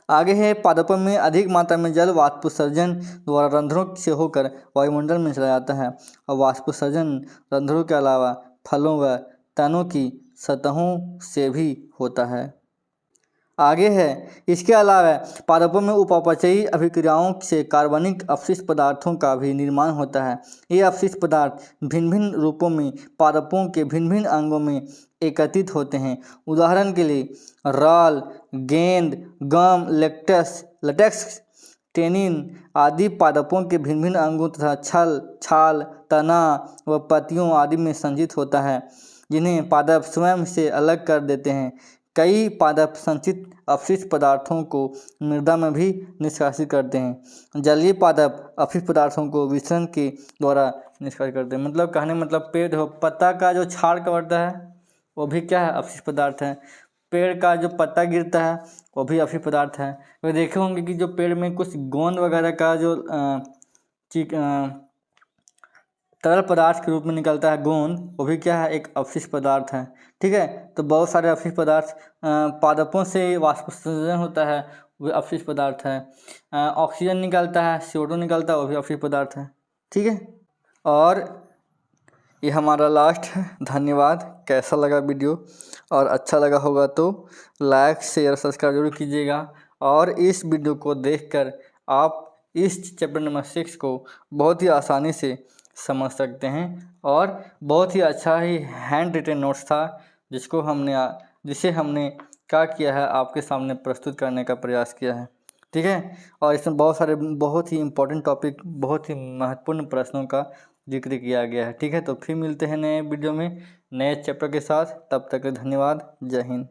आगे है, पादपों में अधिक मात्रा में जल वाष्पोत्सर्जन द्वारा रंध्रों से होकर वायुमंडल में चला जाता है और वाष्पोत्सर्जन रंध्रों के अलावा फलों व तनों की सतहों से भी होता है। आगे है, इसके अलावा पादपों में उपापचयी अभिक्रियाओं से कार्बनिक अपशिष्ट पदार्थों का भी निर्माण होता है। ये अपशिष्ट पदार्थ भिन्न भिन्न रूपों में पादपों के भिन्न भिन्न अंगों में एकत्रित होते हैं। उदाहरण के लिए राल, गेंद, गम, लेटेक्स, टेनिन आदि पादपों के भिन्न भिन्न अंगों तथा छाल, तना व पत्तियों आदि में संचित होता है, जिन्हें पादप स्वयं से अलग कर देते हैं। कई पादप संचित अपशिष्ट पदार्थों को मृदा में भी निष्कासित करते हैं। जलीय पादप अपशिष्ट पदार्थों को विसरण के द्वारा निष्कासित करते हैं। मतलब कहने मतलब पेड़ हो, पत्ता का जो छाल कवरता है वो भी क्या है, अपशिष्ट पदार्थ है। पेड़ का जो पत्ता गिरता है वो भी अपशिष्ट पदार्थ है। तो देखे होंगे कि जो पेड़ में कुछ गोंद वगैरह का जो तरल पदार्थ के रूप में निकलता है गोंद, वो भी क्या है, एक अपशिष्ट पदार्थ है। ठीक है, तो बहुत सारे अपशिष्ट पदार्थ पादपों से वाष्पोत्सर्जन होता है, वो अपशिष्ट पदार्थ है। ऑक्सीजन निकलता है, CO2 निकलता है, वो भी अपशिष्ट पदार्थ है। ठीक है, और ये हमारा लास्ट है। धन्यवाद। कैसा लगा वीडियो, और अच्छा लगा होगा तो लाइक, शेयर, सब्सक्राइब जरूर कीजिएगा। और इस वीडियो को देखकर आप इस चैप्टर नंबर 6 को बहुत ही आसानी से समझ सकते हैं। और बहुत ही अच्छा ही हैंड रिटन नोट्स था जिसे हमने क्या किया है, आपके सामने प्रस्तुत करने का प्रयास किया है। ठीक है, और इसमें बहुत सारे बहुत ही इम्पोर्टेंट टॉपिक, बहुत ही महत्वपूर्ण प्रश्नों का जिक्र किया गया है। ठीक है, तो फिर मिलते हैं नए वीडियो में नए चैप्टर के साथ। तब तक के धन्यवाद। जय हिंद।